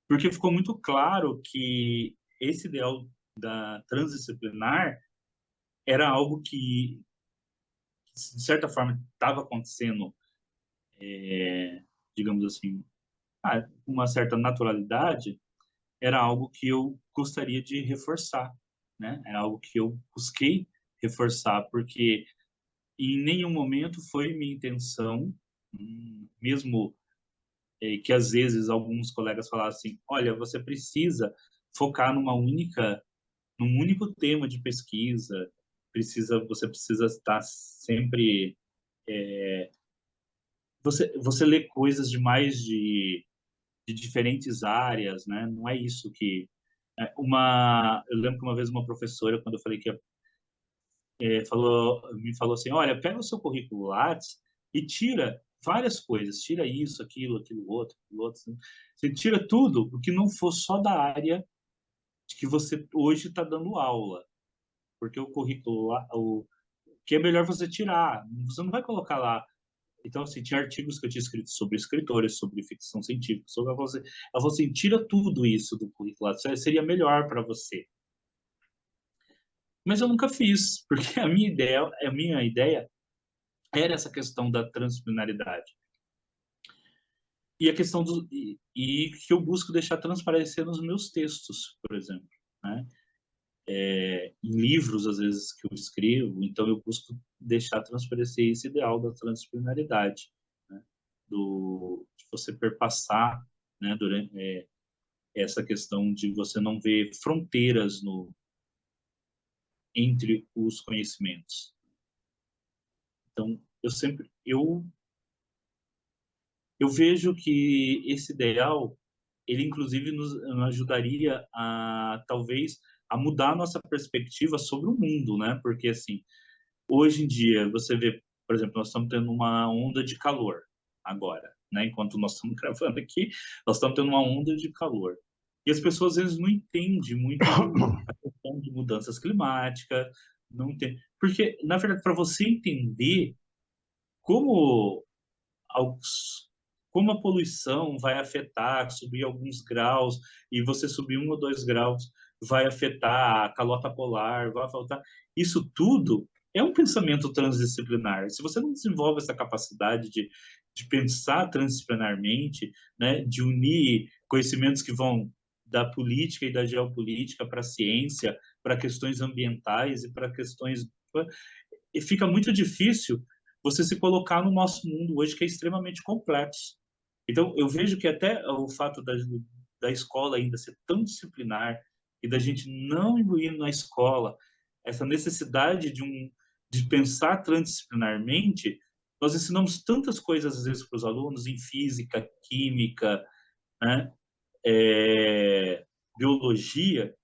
porque ficou muito claro que esse ideal da transdisciplinar era algo que, de certa forma, estava acontecendo, digamos assim, com uma certa naturalidade, era algo que eu gostaria de reforçar, né? Era algo que eu busquei reforçar, porque em nenhum momento foi minha intenção, mesmo que às vezes alguns colegas falassem, olha, você precisa focar num único tema de pesquisa, você precisa estar sempre, você lê coisas de diferentes áreas, né? Não é isso que eu lembro que uma vez uma professora, quando eu falei que me falou assim, olha, pega o seu currículo Lattes e tira várias coisas, tira isso, aquilo outro, aquilo outro. Você tira tudo, o que não for só da área que você hoje está dando aula, porque o currículo lá, o que é melhor você tirar, você não vai colocar lá. Então, assim, tinha artigos que eu tinha escrito sobre escritores, sobre ficção científica, sobre você. Ela falou assim, tira tudo isso do currículo, seria melhor para você. Mas eu nunca fiz, porque a minha ideia era essa questão da transdisciplinaridade. E a questão e que eu busco deixar transparecer nos meus textos, por exemplo, né? Em livros, às vezes, que eu escrevo, então eu busco deixar transparecer esse ideal da transdisciplinaridade, né? De você perpassar, né, durante essa questão de você não ver fronteiras entre os conhecimentos. Então, eu vejo que esse ideal, ele inclusive nos ajudaria a talvez a mudar a nossa perspectiva sobre o mundo, né? Porque assim, hoje em dia você vê, por exemplo, nós estamos tendo uma onda de calor agora, né? Enquanto nós estamos gravando aqui, nós estamos tendo uma onda de calor. E as pessoas às vezes não entendem muito a questão de mudanças climáticas, não entende, porque na verdade para você entender como como a poluição vai afetar, subir alguns graus, e você subir 1 ou 2 graus vai afetar a calota polar, vai afetar. Isso tudo é um pensamento transdisciplinar. Se você não desenvolve essa capacidade de pensar transdisciplinarmente, né, de unir conhecimentos que vão da política e da geopolítica para a ciência, para questões ambientais e para questões. E fica muito difícil você se colocar no nosso mundo hoje, que é extremamente complexo. Então, eu vejo que até o fato da escola ainda ser tão disciplinar e da gente não incluir na escola essa necessidade de pensar transdisciplinarmente, nós ensinamos tantas coisas, às vezes, para os alunos, em física, química, né? Biologia,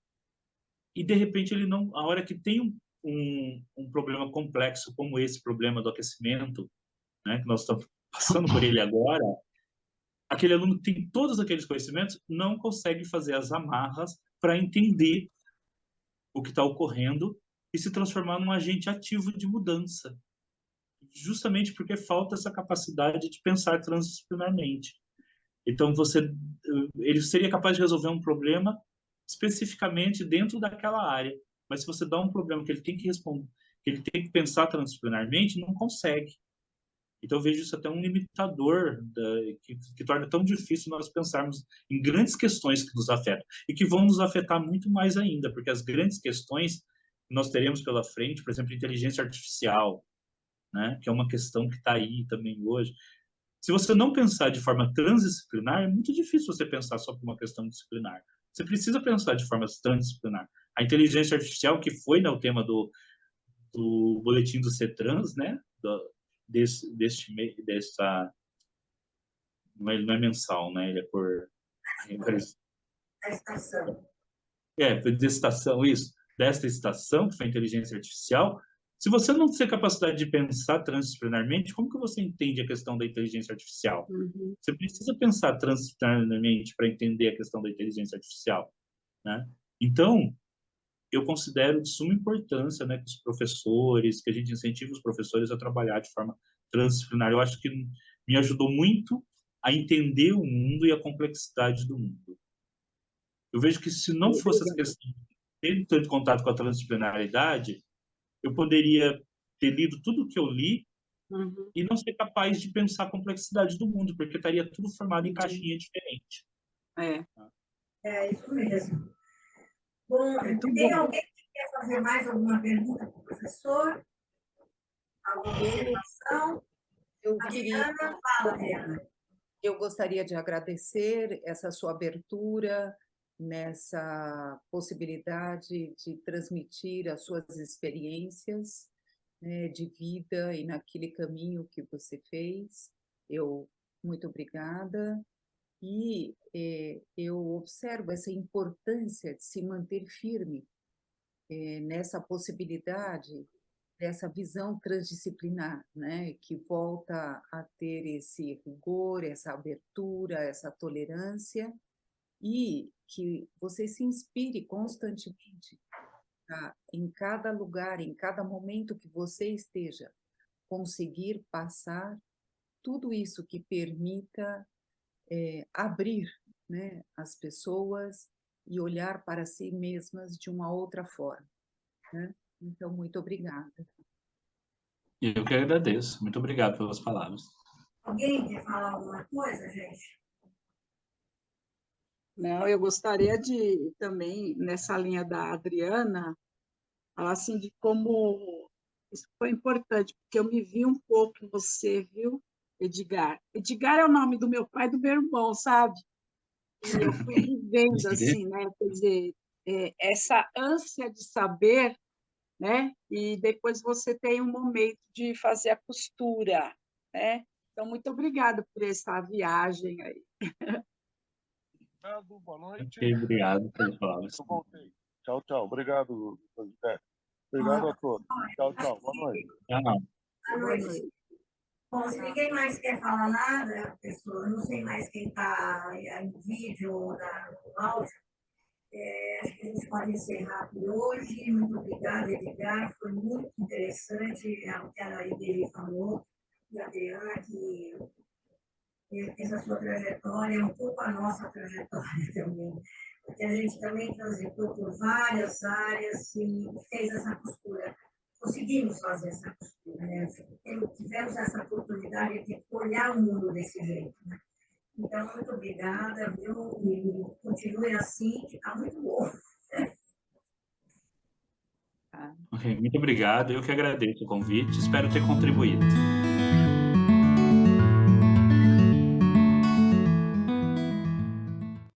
e, de repente, ele não, a hora que tem um problema complexo como esse problema do aquecimento, né, que nós estamos passando por ele agora, aquele aluno que tem todos aqueles conhecimentos não consegue fazer as amarras para entender o que está ocorrendo e se transformar num agente ativo de mudança, justamente porque falta essa capacidade de pensar transdisciplinarmente. Então, ele seria capaz de resolver um problema especificamente dentro daquela área, mas se você dá um problema que ele tem que responder, que ele tem que pensar transdisciplinarmente, não consegue. Então, eu vejo isso até um limitador que torna tão difícil nós pensarmos em grandes questões que nos afetam e que vão nos afetar muito mais ainda, porque as grandes questões que nós teremos pela frente, por exemplo, inteligência artificial, né, que é uma questão que está aí também hoje, Se você não pensar de forma transdisciplinar, é muito difícil você pensar sobre uma questão disciplinar. Você precisa pensar de forma transdisciplinar. A inteligência artificial, que foi, né, o tema do boletim do CETRANS, né, dessa, não é mensal, né, ele é por... A estação. dessa estação, isso, desta estação, que foi a inteligência artificial. Se você não tem capacidade de pensar transdisciplinarmente, como que você entende a questão da inteligência artificial? Uhum. Você precisa pensar transdisciplinarmente para entender a questão da inteligência artificial, né? Então, eu considero de suma importância, né, que os professores, que a gente incentive os professores a trabalhar de forma transdisciplinar. Eu acho que me ajudou muito a entender o mundo e a complexidade do mundo. Eu vejo que se não fosse essa questão de ter tanto contato com a transdisciplinaridade, eu poderia ter lido tudo o que eu li Uhum. e não ser capaz de pensar a complexidade do mundo, porque estaria tudo formado em caixinha diferente. É isso mesmo. Bom, Muito tem bom. alguém que quer fazer mais alguma pergunta para o professor? Alguma observação? Eu queria, Adriana, fala, Adriana. eu gostaria de agradecer essa sua abertura nessa possibilidade de transmitir as suas experiências, né, de vida e naquele caminho que você fez. Eu muito obrigada. E eu observo essa importância de se manter firme nessa possibilidade dessa visão transdisciplinar, né, que volta a ter esse rigor, essa abertura, essa tolerância, e que você se inspire constantemente, tá? Em cada lugar, em cada momento que você esteja, conseguir passar tudo isso que permita abrir, né, as pessoas e olhar para si mesmas de uma outra forma, né? Então, muito obrigada. Eu que agradeço. Muito obrigado pelas palavras. Alguém quer falar alguma coisa, gente? Não, eu gostaria de também, nessa linha da Adriana, falar assim de como isso foi importante, porque eu me vi um pouco em você, viu, Edgar? Edgar é o nome do meu pai e do meu irmão, sabe? E eu fui vivendo assim, né? Quer dizer, essa ânsia de saber, né? E depois você tem um momento de fazer a costura, né? Então, muito obrigada por essa viagem aí. Obrigado, boa noite. Ok, obrigado pelas palavras. Eu voltei. Tchau, tchau. Obrigado, José. Obrigado a todos. Tchau, tchau. Boa noite. Não. Boa noite. Bom, se ninguém mais quer falar nada, pessoal, eu não sei mais quem está em vídeo ou no áudio, acho que a gente pode encerrar por hoje. Muito obrigada, Edgar. Foi muito interessante o que a Ibeli falou, e a Adriana, que essa sua trajetória é um pouco a nossa trajetória também, porque a gente também transitou por várias áreas e fez essa costura. Conseguimos fazer essa costura, né? Tivemos essa oportunidade de olhar o mundo desse jeito, né? Então, muito obrigada, viu? E continue assim, que está muito bom. Ok, muito obrigado. Eu que agradeço o convite. Espero ter contribuído.